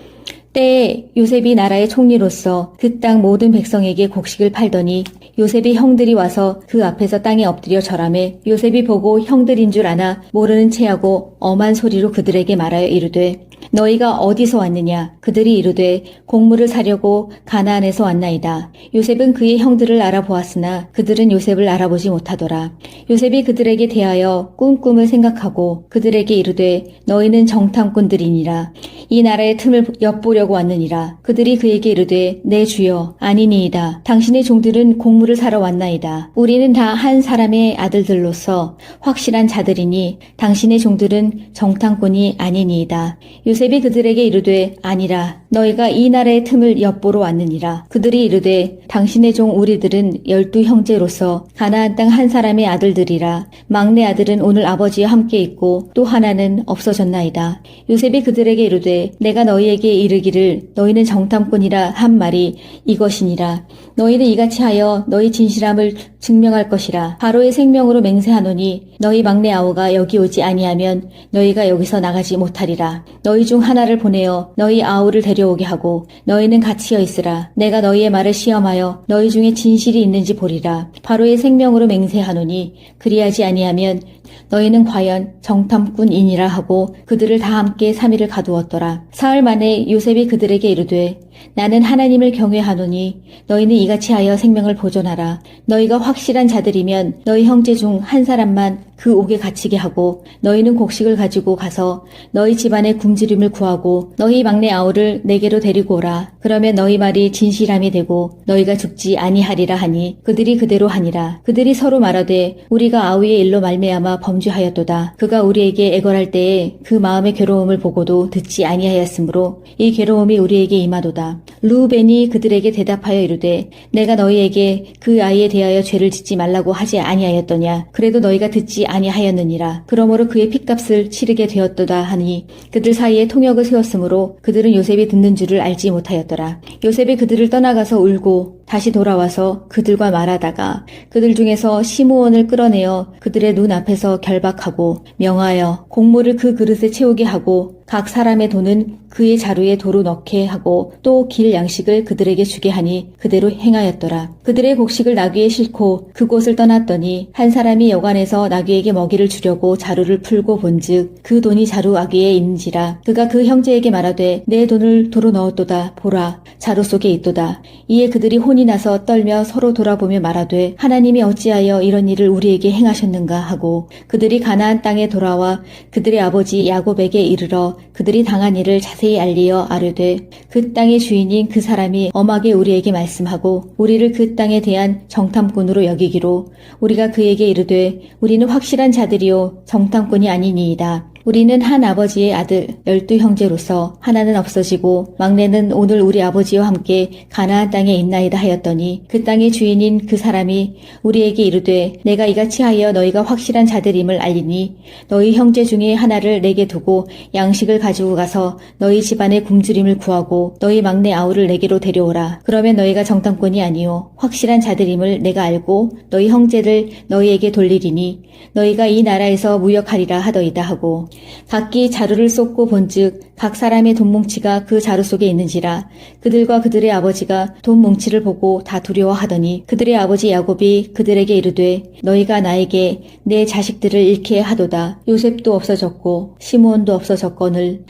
때에 요셉이 나라의 총리로서 그 땅 모든 백성에게 곡식을 팔더니 요셉의 형들이 와서 그 앞에서 땅에 엎드려 절하매 요셉이 보고 형들인 줄 아나 모르는 체하고 엄한 소리로 그들에게 말하여 이르되 너희가 어디서 왔느냐. 그들이 이르되 곡물을 사려고 가나안에서 왔나이다. 요셉은 그의 형들을 알아보았으나 그들은 요셉을 알아보지 못하더라. 요셉이 그들에게 대하여 꿈을 생각하고 그들에게 이르되 너희는 정탐꾼들이니라. 이 나라의 틈을 엿보려고 왔느니라. 그들이 그에게 이르되 내 주여 아니니이다. 당신의 종들은 곡물을 사러 왔나이다. 우리는 다 한 사람의 아들들로서 확실한 자들이니 당신의 종들은 정탐꾼이 아니니이다. 요셉이 그들에게 이르되 아니라 너희가 이 나라의 틈을 엿보러 왔느니라. 그들이 이르되 당신의 종 우리들은 12 형제로서 가나안 땅 한 사람의 아들들이라. 막내 아들은 오늘 아버지와 함께 있고 또 하나는 없어졌나이다. 요셉이 그들에게 이르되 내가 너희에게 이르기를 너희는 정탐꾼이라 한 말이 이것이니라. 너희는 이같이 하여 너희 진실함을 증명할 것이라. 바로의 생명으로 맹세하노니 너희 막내 아우가 여기 오지 아니하면 너희가 여기서 나가지 못하리라. 너희 중 하나를 보내어 너희 아우를 데려오게 하고 너희는 갇히어 있으라. 내가 너희의 말을 시험하여 너희 중에 진실이 있는지 보리라. 바로의 생명으로 맹세하노니 그리하지 아니하면 너희는 과연 정탐꾼이니라 하고 그들을 다 함께 3일을 가두었더라. 사흘 만에 요셉이 그들에게 이르되 나는 하나님을 경외하노니 너희는 이같이 하여 생명을 보존하라. 너희가 확실한 자들이면 너희 형제 중 한 사람만 그 옥에 갇히게 하고 너희는 곡식을 가지고 가서 너희 집안의 굶주림을 구하고 너희 막내 아우를 내게로 데리고 오라. 그러면 너희 말이 진실함이 되고 너희가 죽지 아니하리라 하니 그들이 그대로 하니라. 그들이 서로 말하되 우리가 아우의 일로 말미암아 범죄하였도다. 그가 우리에게 애걸할 때에 그 마음의 괴로움을 보고도 듣지 아니하였으므로 이 괴로움이 우리에게 임하도다. 르우벤이 그들에게 대답하여 이르되 내가 너희에게 그 아이에 대하여 죄를 짓지 말라고 하지 아니하였더냐. 그래도 너희가 듣지 아니하였느니라. 그러므로 그의 핏값을 치르게 되었도다 하니 그들 사이에 통역을 세웠으므로 그들은 요셉이 듣는 줄을 알지 못하였더라. 요셉이 그들을 떠나가서 울고 다시 돌아와서 그들과 말하다가 그들 중에서 시므온을 끌어내어 그들의 눈 앞에서 결박하고 명하여 곡물을 그 그릇에 채우게 하고 각 사람의 돈은 그의 자루에 도로 넣게 하고 또 길 양식을 그들에게 주게 하니 그대로 행하였더라. 그들의 곡식을 나귀에 싣고 그곳을 떠났더니 한 사람이 여관에서 나귀에게 먹이를 주려고 자루를 풀고 본즉 그 돈이 자루 아귀에 있는지라. 그가 그 형제에게 말하되 내 돈을 도로 넣었도다. 보라 자루 속에 있도다. 이에 그들이 혼이 나서 떨며 서로 돌아보며 말하되 하나님이 어찌하여 이런 일을 우리에게 행하셨는가 하고 그들이 가나안 땅에 돌아와 그들의 아버지 야곱에게 이르러 그들이 당한 일을 자세히 알리어 아뢰되 그 땅의 주인인 그 사람이 엄하게 우리에게 말씀하고 우리를 그 땅에 대한 정탐꾼으로 여기기로 우리가 그에게 이르되 우리는 확실한 자들이요 정탐꾼이 아니니이다. 우리는 한 아버지의 아들 12형제로서 하나는 없어지고 막내는 오늘 우리 아버지와 함께 가나안 땅에 있나이다 하였더니 그 땅의 주인인 그 사람이 우리에게 이르되 내가 이같이 하여 너희가 확실한 자들임을 알리니 너희 형제 중에 하나를 내게 두고 양식을 가지고 가서 너희 집안의 굶주림을 구하고 너희 막내 아우를 내게로 데려오라. 그러면 너희가 정탐꾼이 아니요 확실한 자들임을 내가 알고 너희 형제를 너희에게 돌리리니 너희가 이 나라에서 무역하리라 하더이다 하고 각기 자루를 쏟고 본즉 각 사람의 돈뭉치가 그 자루 속에 있는지라 그들과 그들의 아버지가 돈뭉치를 보고 다 두려워하더니 그들의 아버지 야곱이 그들에게 이르되 너희가 나에게 내 자식들을 잃게 하도다. 요셉도 없어졌고 시므온도 없어졌거늘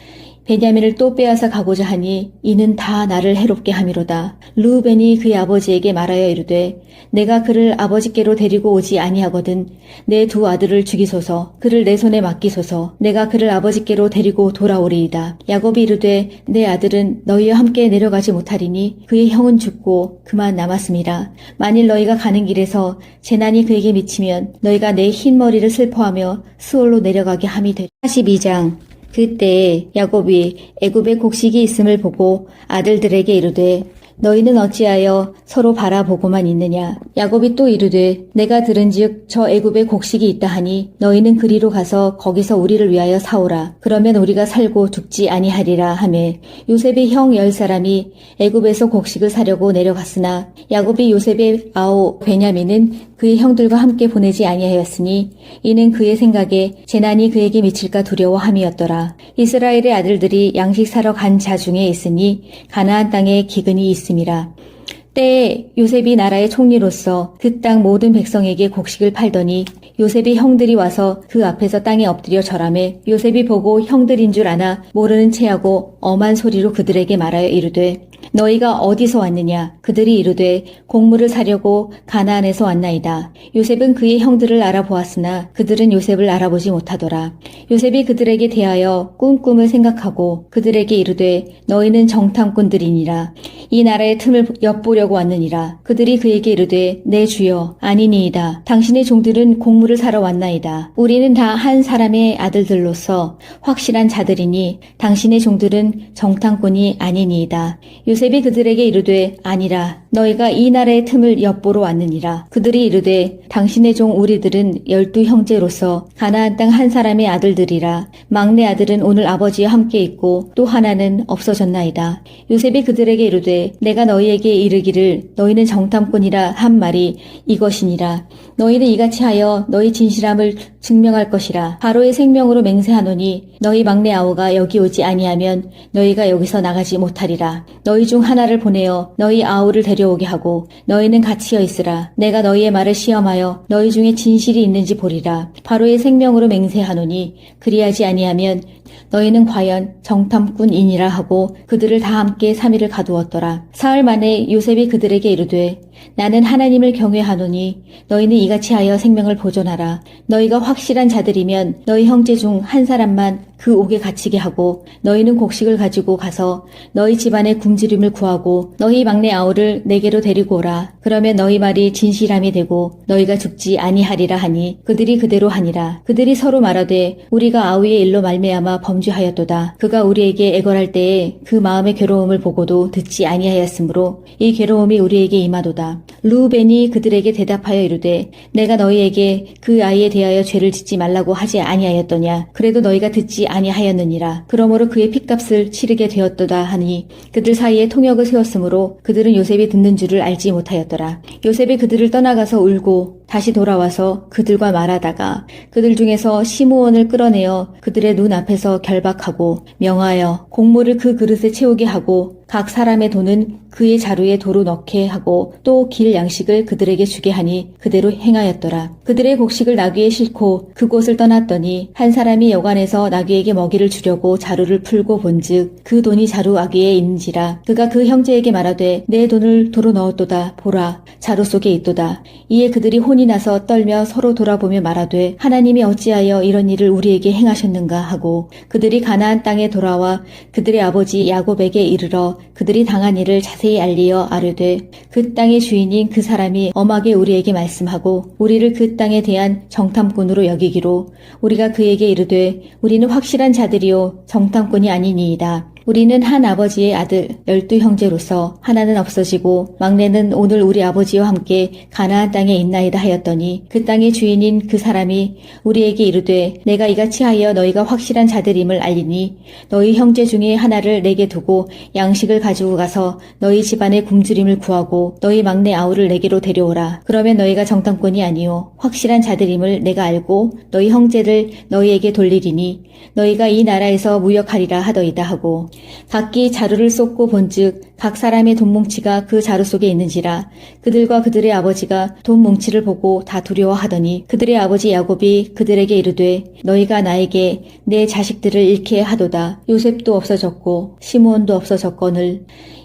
베냐민을 또 빼앗아 가고자 하니 이는 다 나를 해롭게 함이로다. 르우벤이 그의 아버지에게 말하여 이르되 내가 그를 아버지께로 데리고 오지 아니하거든 내 두 아들을 죽이소서 그를 내 손에 맡기소서 내가 그를 아버지께로 데리고 돌아오리이다. 야곱이 이르되 내 아들은 너희와 함께 내려가지 못하리니 그의 형은 죽고 그만 남았음이라. 만일 너희가 가는 길에서 재난이 그에게 미치면 너희가 내 흰 머리를 슬퍼하며 스올로 내려가게 함이 되리. 42장 그때 야곱이 애굽에 곡식이 있음을 보고 아들들에게 이르되 너희는 어찌하여 서로 바라보고만 있느냐. 야곱이 또 이르되 내가 들은즉 저 애굽에 곡식이 있다 하니 너희는 그리로 가서 거기서 우리를 위하여 사오라. 그러면 우리가 살고 죽지 아니하리라 하매 요셉의 형 10사람이 애굽에서 곡식을 사려고 내려갔으나 야곱이 요셉의 아우 베냐민은 그의 형들과 함께 보내지 아니하였으니 이는 그의 생각에 재난이 그에게 미칠까 두려워함이었더라. 이스라엘의 아들들이 양식 사러 간 자 중에 있으니 가나안 땅에 기근이 있음이라. 때에 요셉이 나라의 총리로서 그 땅 모든 백성에게 곡식을 팔더니 요셉의 형들이 와서 그 앞에서 땅에 엎드려 절하매 요셉이 보고 형들인 줄 아나 모르는 체하고 엄한 소리로 그들에게 말하여 이르되 너희가 어디서 왔느냐. 그들이 이르되 곡물을 사려고 가나안에서 왔나이다. 요셉은 그의 형들을 알아보았으나 그들은 요셉을 알아보지 못하더라. 요셉이 그들에게 대하여 꿈을 생각하고 그들에게 이르되 너희는 정탐꾼들이니라. 이 나라의 틈을 엿보려고 왔느니라. 그들이 그에게 이르되 내 주여 아니니이다. 당신의 종들은 곡물을 사러 왔나이다. 우리는 다 한 사람의 아들들로서 확실한 자들이니 당신의 종들은 정탐꾼이 아니니이다. 요셉이 그들에게 이르되 아니라 너희가 이 나라의 틈을 엿보러 왔느니라. 그들이 이르되 당신의 종 우리들은 12형제로서 가나안 땅 한 사람의 아들들이라. 막내 아들은 오늘 아버지와 함께 있고 또 하나는 없어졌나이다. 요셉이 그들에게 이르되 내가 너희에게 이르기를 너희는 정탐꾼이라 한 말이 이것이니라. 너희는 이같이 하여 너희 진실함을 증명할 것이라. 바로의 생명으로 맹세하노니 너희 막내 아우가 여기 오지 아니하면 너희가 여기서 나가지 못하리라. 너희 중 하나를 보내어 너희 아우를 데려오게 하고 너희는 같이여 있으라. 내가 너희의 말을 시험하여 너희 중에 진실이 있는지 보리라. 바로의 생명으로 맹세하노니 그리하지 아니하면 너희는 과연 정탐꾼이니라 하고 그들을 다 함께 3일을 가두었더라. 사흘 만에 요셉이 그들에게 이르되 나는 하나님을 경외하노니 너희는 이같이 하여 생명을 보존하라. 너희가 확실한 자들이면 너희 형제 중 한 사람만 그 옥에 갇히게 하고 너희는 곡식을 가지고 가서 너희 집안의 굶주림을 구하고 너희 막내 아우를 내게로 데리고 오라. 그러면 너희 말이 진실함이 되고 너희가 죽지 아니하리라 하니 그들이 그대로 하니라. 그들이 서로 말하되 우리가 아우의 일로 말미암아 범죄하였도다. 그가 우리에게 애걸할 때에 그 마음의 괴로움을 보고도 듣지 아니하였으므로 이 괴로움이 우리에게 임하도다. 르우벤이 그들에게 대답하여 이르되 내가 너희에게 그 아이에 대하여 죄를 짓지 말라고 하지 아니하였더냐. 그래도 너희가 듣지 아니하였느니라. 그러므로 그의 핏값을 치르게 되었도다 하니 그들 사이에 통역을 세웠으므로 그들은 요셉이 듣는 줄을 알지 못하였더라. 요셉이 그들을 떠나가서 울고 다시 돌아와서 그들과 말하다가 그들 중에서 시므온을 끌어내어 그들의 눈 앞에서 결박하고 명하여 곡물을 그 그릇에 채우게 하고 각 사람의 돈은 그의 자루에 도로 넣게 하고 또 길 양식을 그들에게 주게 하니 그대로 행하였더라. 그들의 곡식을 나귀에 싣고 그곳을 떠났더니 한 사람이 여관에서 나귀에게 먹이를 주려고 자루를 풀고 본즉 그 돈이 자루 아귀에 있는지라. 그가 그 형제에게 말하되 내 돈을 도로 넣었도다. 보라 자루 속에 있도다. 이에 그들이 혼이 나서 떨며 서로 돌아보며 말하되 하나님이 어찌하여 이런 일을 우리에게 행하셨는가 하고 그들이 가나안 땅에 돌아와 그들의 아버지 야곱에게 이르러 그들이 당한 일을 자세히 알리어 아뢰되 그 땅의 주인인 그 사람이 엄하게 우리에게 말씀하고 우리를 그 땅에 대한 정탐꾼으로 여기기로 우리가 그에게 이르되 우리는 확실한 자들이요 정탐꾼이 아니니이다. 우리는 한 아버지의 아들 12형제로서 하나는 없어지고 막내는 오늘 우리 아버지와 함께 가나안 땅에 있나이다 하였더니 그 땅의 주인인 그 사람이 우리에게 이르되 내가 이같이 하여 너희가 확실한 자들임을 알리니 너희 형제 중에 하나를 내게 두고 양식을 가지고 가서 너희 집안의 굶주림을 구하고 너희 막내 아우를 내게로 데려오라. 그러면 너희가 정탐꾼이 아니요 확실한 자들임을 내가 알고 너희 형제를 너희에게 돌리리니 너희가 이 나라에서 무역하리라 하더이다 하고 각기 자루를 쏟고 본즉 각 사람의 돈뭉치가 그 자루 속에 있는지라 그들과 그들의 아버지가 돈뭉치를 보고 다 두려워하더니 그들의 아버지 야곱이 그들에게 이르되 너희가 나에게 내 자식들을 잃게 하도다. 요셉도 없어졌고 시므온도 없어졌거늘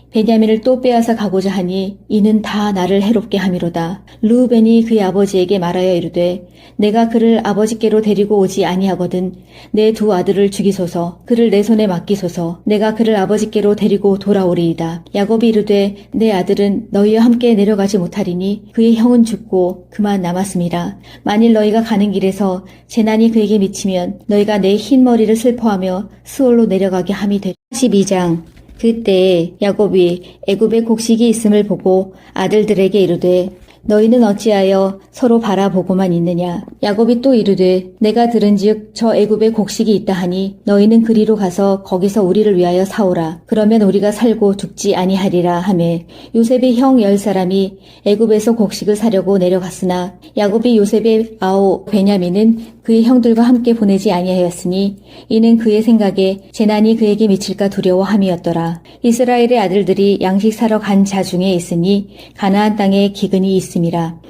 베냐민을 또 빼앗아 가고자 하니 이는 다 나를 해롭게 함이로다. 르우벤이 그의 아버지에게 말하여 이르되 내가 그를 아버지께로 데리고 오지 아니하거든 내 두 아들을 죽이소서 그를 내 손에 맡기소서 내가 그를 아버지께로 데리고 돌아오리이다. 야곱이 이르되 내 아들은 너희와 함께 내려가지 못하리니 그의 형은 죽고 그만 남았음이라. 만일 너희가 가는 길에서 재난이 그에게 미치면 너희가 내 흰 머리를 슬퍼하며 스올로 내려가게 함이 되리라. 12장 그때 야곱이 애굽에 곡식이 있음을 보고 아들들에게 이르되 너희는 어찌하여 서로 바라보고만 있느냐. 야곱이 또 이르되 내가 들은즉 저 애굽에 곡식이 있다 하니 너희는 그리로 가서 거기서 우리를 위하여 사오라. 그러면 우리가 살고 죽지 아니하리라 하매 요셉의 형 10사람이 애굽에서 곡식을 사려고 내려갔으나 야곱이 요셉의 아우 베냐민은 그의 형들과 함께 보내지 아니하였으니 이는 그의 생각에 재난이 그에게 미칠까 두려워함이었더라. 이스라엘의 아들들이 양식 사러 간 자 중에 있으니 가나안 땅에 기근이 있음이라.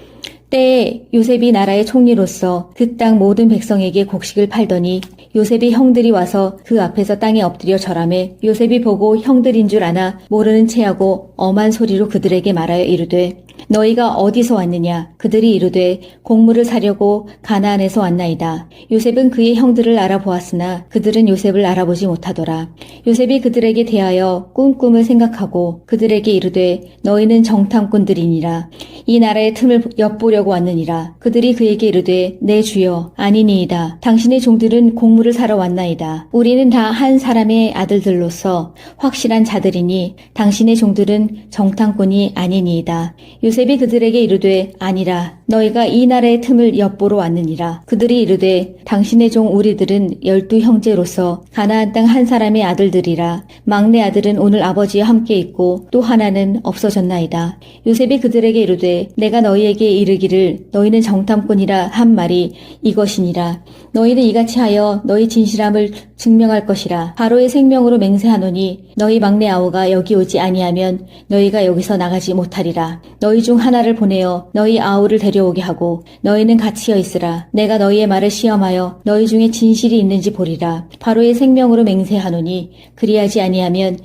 때에 요셉이 나라의 총리로서 그 땅 모든 백성에게 곡식을 팔더니 요셉의 형들이 와서 그 앞에서 땅에 엎드려 절하매 요셉이 보고 형들인 줄 아나 모르는 체하고 엄한 소리로 그들에게 말하여 이르되 너희가 어디서 왔느냐. 그들이 이르되 곡물을 사려고 가나안에서 왔나이다. 요셉은 그의 형들을 알아보았으나 그들은 요셉을 알아보지 못하더라. 요셉이 그들에게 대하여 꿈을 생각하고 그들에게 이르되 너희는 정탐꾼들이니라. 이 나라의 틈을 엿보려고 왔느니라. 그들이 그에게 이르되 내 주여 아니니이다. 당신의 종들은 곡물을 사러 왔나이다. 우리는 다 한 사람의 아들들로서 확실한 자들이니 당신의 종들은 정탐꾼이 아니니이다. 요셉이 그들에게 이르되 아니라 너희가 이 나라의 틈을 엿보러 왔느니라. 그들이 이르되 당신의 종 우리들은 12형제로서 가나안 땅 한 사람의 아들들이라. 막내 아들은 오늘 아버지와 함께 있고 또 하나는 없어졌나이다. 요셉이 그들에게 이르되 내가 너희에게 이르기를 너희는 정탐꾼이라 한 말이 이것이니라. 너희는 이같이 하여 너희 진실함을 증명할 것이라. 바로의 생명으로 맹세하노니 너희 막내 아우가 여기 오지 아니하면 너희가 여기서 나가지 못하리라. 너희 중 하나를 보내어 너희 아우를 데려오게 하고 너희는 갇히어 있으라. 내가 너희의 말을 시험하여 너희 중에 진실이 있는지 보리라. 바로의 생명으로 맹세하노니 그리하지 아니하면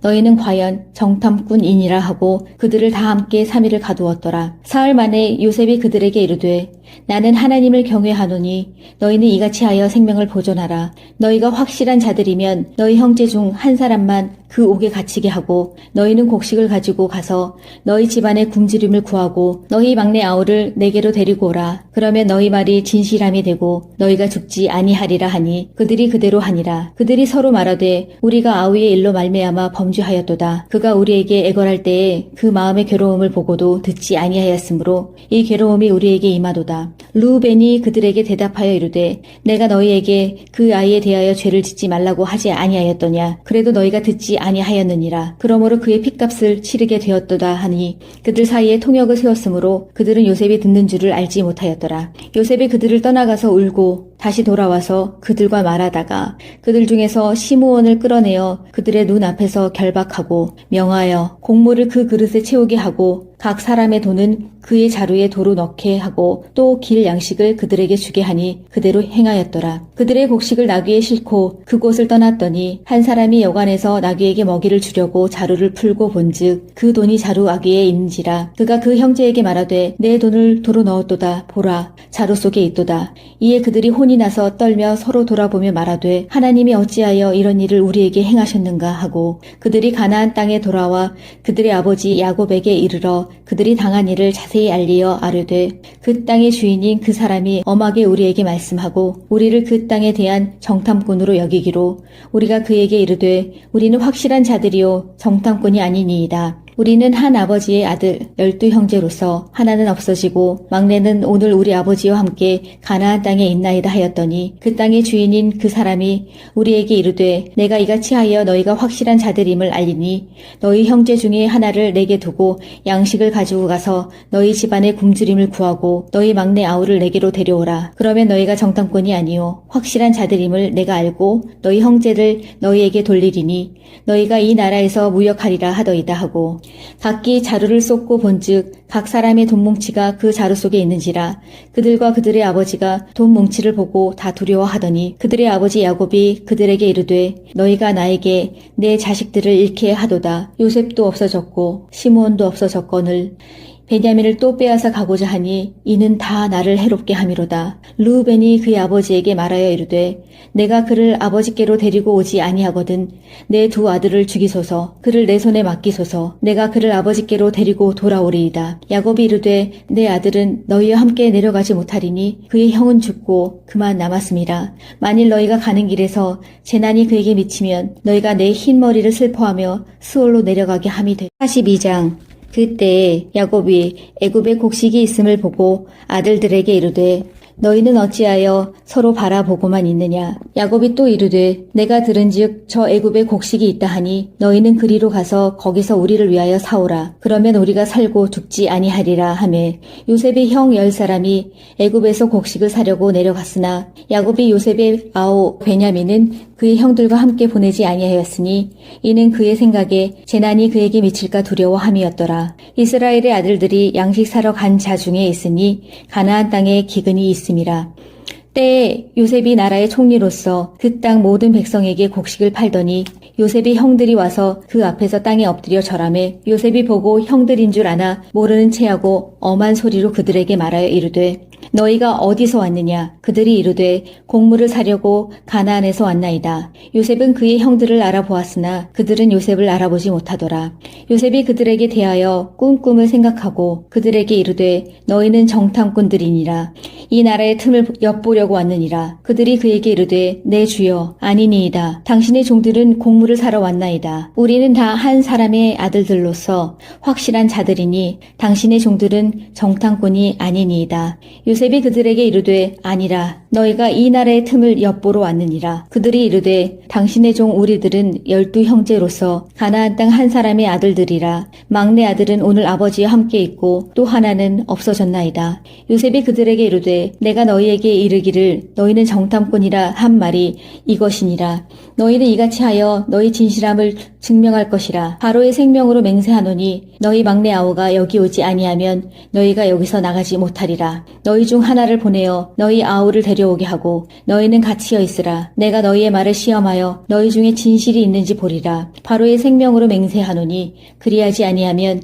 너희는 과연 정탐꾼이니라 하고 그들을 다 함께 3일을 가두었더라. 사흘 만에 요셉이 그들에게 이르되 나는 하나님을 경외하노니 너희는 이같이 하여 생명을 보존하라. 너희가 확실한 자들이면 너희 형제 중 한 사람만 그 옥에 갇히게 하고 너희는 곡식을 가지고 가서 너희 집안의 굶주림을 구하고 너희 막내 아우를 내게로 데리고 오라. 그러면 너희 말이 진실함이 되고 너희가 죽지 아니하리라 하니 그들이 그대로 하니라. 그들이 서로 말하되 우리가 아우의 일로 말미암아 범죄하였도다. 그가 우리에게 애걸할 때에 그 마음의 괴로움을 보고도 듣지 아니하였으므로 이 괴로움이 우리에게 임하도다. 르우벤이 그들에게 대답하여 이르되 내가 너희에게 그 아이에 대하여 죄를 짓지 말라고 하지 아니하였더냐. 그래도 너희가 듣지 아니하였느니라. 그러므로 그의 핏값을 치르게 되었도다 하니 그들 사이에 통역을 세웠으므로 그들은 요셉이 듣는 줄을 알지 못하였더라. 요셉이 그들을 떠나가서 울고 다시 돌아와서 그들과 말하다가 그들 중에서 시므온을 끌어내어 그들의 눈 앞에서 결박하고 명하여 곡물을 그 그릇에 채우게 하고 각 사람의 돈은 그의 자루에 도로 넣게 하고 또 길 양식을 그들에게 주게 하니 그대로 행하였더라. 그들의 곡식을 나귀에 싣고 그곳을 떠났더니 한 사람이 여관에서 나귀에게 먹이를 주려고 자루를 풀고 본즉 그 돈이 자루 아귀에 있는지라. 그가 그 형제에게 말하되 내 돈을 도로 넣었도다. 보라, 자루 속에 있도다. 이에 그들이 혼이 나서 떨며 서로 돌아보며 말하되 하나님이 어찌하여 이런 일을 우리에게 행하셨는가 하고 그들이 가나안 땅에 돌아와 그들의 아버지 야곱에게 이르러 그들이 당한 일을 자세히 알리어 아뢰되 그 땅의 주인인 그 사람이 엄하게 우리에게 말씀하고 우리를 그 땅에 대한 정탐꾼으로 여기기로 우리가 그에게 이르되 우리는 확실한 자들이요 정탐꾼이 아니니이다. 우리는 한 아버지의 아들 12형제로서 하나는 없어지고 막내는 오늘 우리 아버지와 함께 가나안 땅에 있나이다 하였더니 그 땅의 주인인 그 사람이 우리에게 이르되 내가 이같이 하여 너희가 확실한 자들임을 알리니 너희 형제 중에 하나를 내게 두고 양식을 가지고 가서 너희 집안의 굶주림을 구하고 너희 막내 아우를 내게로 데려오라. 그러면 너희가 정탐꾼이 아니요 확실한 자들임을 내가 알고 너희 형제를 너희에게 돌리리니 너희가 이 나라에서 무역하리라 하더이다 하고 각기 자루를 쏟고 본즉 각 사람의 돈 뭉치가 그 자루 속에 있는지라. 그들과 그들의 아버지가 돈 뭉치를 보고 다 두려워하더니 그들의 아버지 야곱이 그들에게 이르되 너희가 나에게 내 자식들을 잃게 하도다. 요셉도 없어졌고 시므온도 없어졌거늘 베냐민을 또 빼앗아 가고자 하니 이는 다 나를 해롭게 함이로다. 르우벤이 그의 아버지에게 말하여 이르되 내가 그를 아버지께로 데리고 오지 아니하거든 내 두 아들을 죽이소서 그를 내 손에 맡기소서 내가 그를 아버지께로 데리고 돌아오리이다. 야곱이 이르되 내 아들은 너희와 함께 내려가지 못하리니 그의 형은 죽고 그만 남았음이라. 만일 너희가 가는 길에서 재난이 그에게 미치면 너희가 내 흰 머리를 슬퍼하며 스올로 내려가게 함이 되. 42장 그때 야곱이 애굽에 곡식이 있음을 보고 아들들에게 이르되 너희는 어찌하여 서로 바라보고만 있느냐. 야곱이 또 이르되 내가 들은즉 저 애굽에 곡식이 있다 하니 너희는 그리로 가서 거기서 우리를 위하여 사오라. 그러면 우리가 살고 죽지 아니하리라 하매 요셉의 형 10사람이 애굽에서 곡식을 사려고 내려갔으나 야곱이 요셉의 아우 베냐민은 그의 형들과 함께 보내지 아니하였으니 이는 그의 생각에 재난이 그에게 미칠까 두려워함이었더라. 이스라엘의 아들들이 양식 사러 간 자 중에 있으니 가나안 땅에 기근이 있음이라. 때에 요셉이 나라의 총리로서 그 땅 모든 백성에게 곡식을 팔더니 요셉의 형들이 와서 그 앞에서 땅에 엎드려 절하매 요셉이 보고 형들인 줄 아나 모르는 체하고 엄한 소리로 그들에게 말하여 이르되 너희가 어디서 왔느냐. 그들이 이르되 곡물을 사려고 가나안에서 왔나이다. 요셉은 그의 형들을 알아보았으나 그들은 요셉을 알아보지 못하더라. 요셉이 그들에게 대하여 꿈을 생각하고 그들에게 이르되 너희는 정탐꾼들이니라. 이 나라의 틈을 엿보려고 왔느니라. 그들이 그에게 이르되 내 주여 아니니이다. 당신의 종들은 곡물을 사러 왔나이다. 우리는 다 한 사람의 아들들로서 확실한 자들이니 당신의 종들은 정탐꾼이 아니니이다. 요셉이 그들에게 이르되 아니라 너희가 이 나라의 틈을 엿보러 왔느니라. 그들이 이르되 당신의 종 우리들은 12형제로서 가나안 땅 한 사람의 아들들이라. 막내 아들은 오늘 아버지와 함께 있고 또 하나는 없어졌나이다. 요셉이 그들에게 이르되 내가 너희에게 이르기를 너희는 정탐꾼이라 한 말이 이것이니라. 너희는 이같이 하여 너희 진실함을 증명할 것이라. 바로의 생명으로 맹세하노니 너희 막내 아우가 여기 오지 아니하면 너희가 여기서 나가지 못하리라. 너희 중 하나를 보내어 너희 아우를 데려오게 하고 너희는 갇히어 있으라. 내가 너희의 말을 시험하여 너희 중에 진실이 있는지 보리라. 바로의 생명으로 맹세하노니 그리하지 아니하면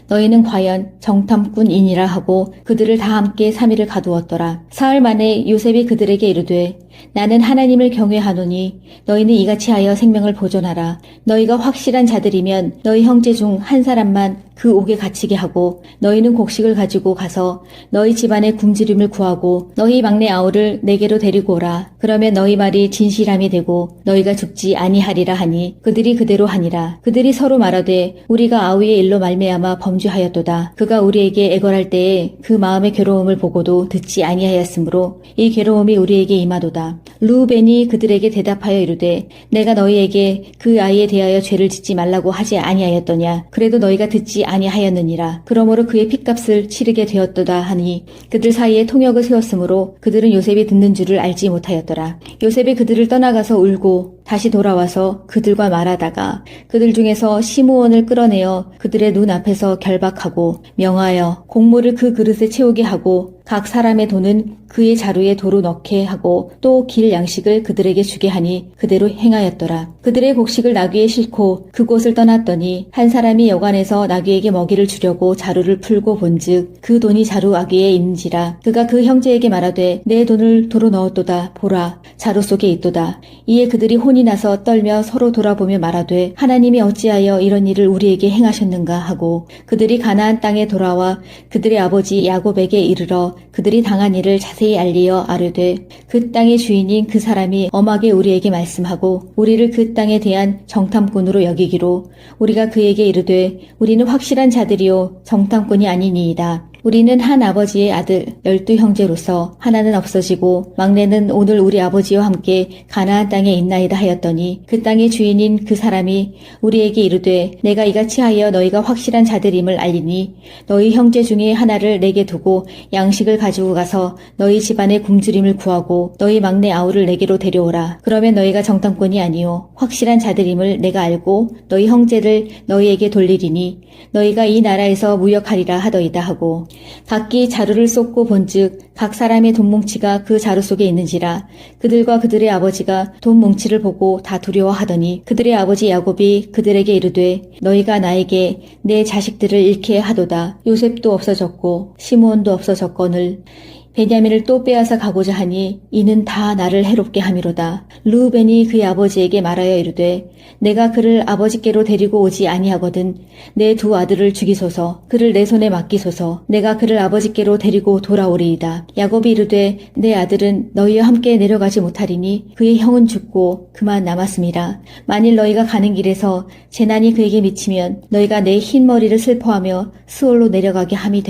너희는 과연 정탐꾼이니라 하고 그들을 다 함께 3일을 가두었더라. 사흘 만에 요셉이 그들에게 이르되 나는 하나님을 경외하노니 너희는 이같이 하여 생명을 보존하라. 너희가 확실한 자들이면 너희 형제 중 한 사람만 그 옥에 갇히게 하고 너희는 곡식을 가지고 가서 너희 집안의 굶주림을 구하고 너희 막내 아우를 내게로 데리고 오라. 그러면 너희 말이 진실함이 되고 너희가 죽지 아니하리라 하니 그들이 그대로 하니라. 그들이 서로 말하되 우리가 아우의 일로 말미암아 범죄하였도다. 그가 우리에게 애걸할 때에 그 마음의 괴로움을 보고도 듣지 아니하였으므로 이 괴로움이 우리에게 임하도다. 르우벤이 그들에게 대답하여 이르되 내가 너희에게 그 아이에 대하여 죄를 짓지 말라고 하지 아니하였더냐. 그래도 너희가 듣지 아니하였느니라. 그러므로 그의 핏값을 치르게 되었도다 하니 그들 사이에 통역을 세웠으므로 그들은 요셉이 듣는 줄을 알지 못하였더라. 요셉이 그들을 떠나가서 울고 다시 돌아와서 그들과 말하다가 그들 중에서 시므온을 끌어내어 그들의 눈 앞에서 결박하고 명하여 곡물을 그 그릇에 채우게 하고 각 사람의 돈은 그의 자루에 도로 넣게 하고 또 길 양식을 그들에게 주게 하니 그대로 행하였더라. 그들의 곡식을 나귀에 싣고 그곳을 떠났더니 한 사람이 여관에서 나귀에게 먹이를 주려고 자루를 풀고 본즉 그 돈이 자루 아귀에 있는지라. 그가 그 형제에게 말하되 내 돈을 도로 넣었도다. 보라, 자루 속에 있도다. 이에 그들이 혼이 나서 떨며 서로 돌아보며 말하되 하나님이 어찌하여 이런 일을 우리에게 행하셨는가 하고 그들이 가나안 땅에 돌아와 그들의 아버지 야곱에게 이르러 그들이 당한 일을 자세히 알리어 아뢰되 그 땅의 주인인 그 사람이 엄하게 우리에게 말씀하고 우리를 그 땅에 대한 정탐꾼으로 여기기로 우리가 그에게 이르되 우리는 확실한 자들이요 정탐꾼이 아니니이다. 우리는 한 아버지의 아들 12형제로서 하나는 없어지고 막내는 오늘 우리 아버지와 함께 가나안 땅에 있나이다 하였더니 그 땅의 주인인 그 사람이 우리에게 이르되 내가 이같이 하여 너희가 확실한 자들임을 알리니 너희 형제 중에 하나를 내게 두고 양식을 가지고 가서 너희 집안의 굶주림을 구하고 너희 막내 아우를 내게로 데려오라. 그러면 너희가 정탐꾼이 아니요 확실한 자들임을 내가 알고 너희 형제를 너희에게 돌리리니 너희가 이 나라에서 무역하리라 하더이다 하고 각기 자루를 쏟고 본즉 각 사람의 돈 뭉치가 그 자루 속에 있는지라. 그들과 그들의 아버지가 돈 뭉치를 보고 다 두려워하더니 그들의 아버지 야곱이 그들에게 이르되 너희가 나에게 내 자식들을 잃게 하도다. 요셉도 없어졌고 시므온도 없어졌거늘 베냐민을 또 빼앗아 가고자 하니 이는 다 나를 해롭게 함이로다. 르우벤이 그의 아버지에게 말하여 이르되 내가 그를 아버지께로 데리고 오지 아니하거든 내 두 아들을 죽이소서. 그를 내 손에 맡기소서. 내가 그를 아버지께로 데리고 돌아오리이다. 야곱이 이르되 내 아들은 너희와 함께 내려가지 못하리니 그의 형은 죽고 그만 남았음이라. 만일 너희가 가는 길에서 재난이 그에게 미치면 너희가 내 흰 머리를 슬퍼하며 스올로 내려가게 함이 되리라.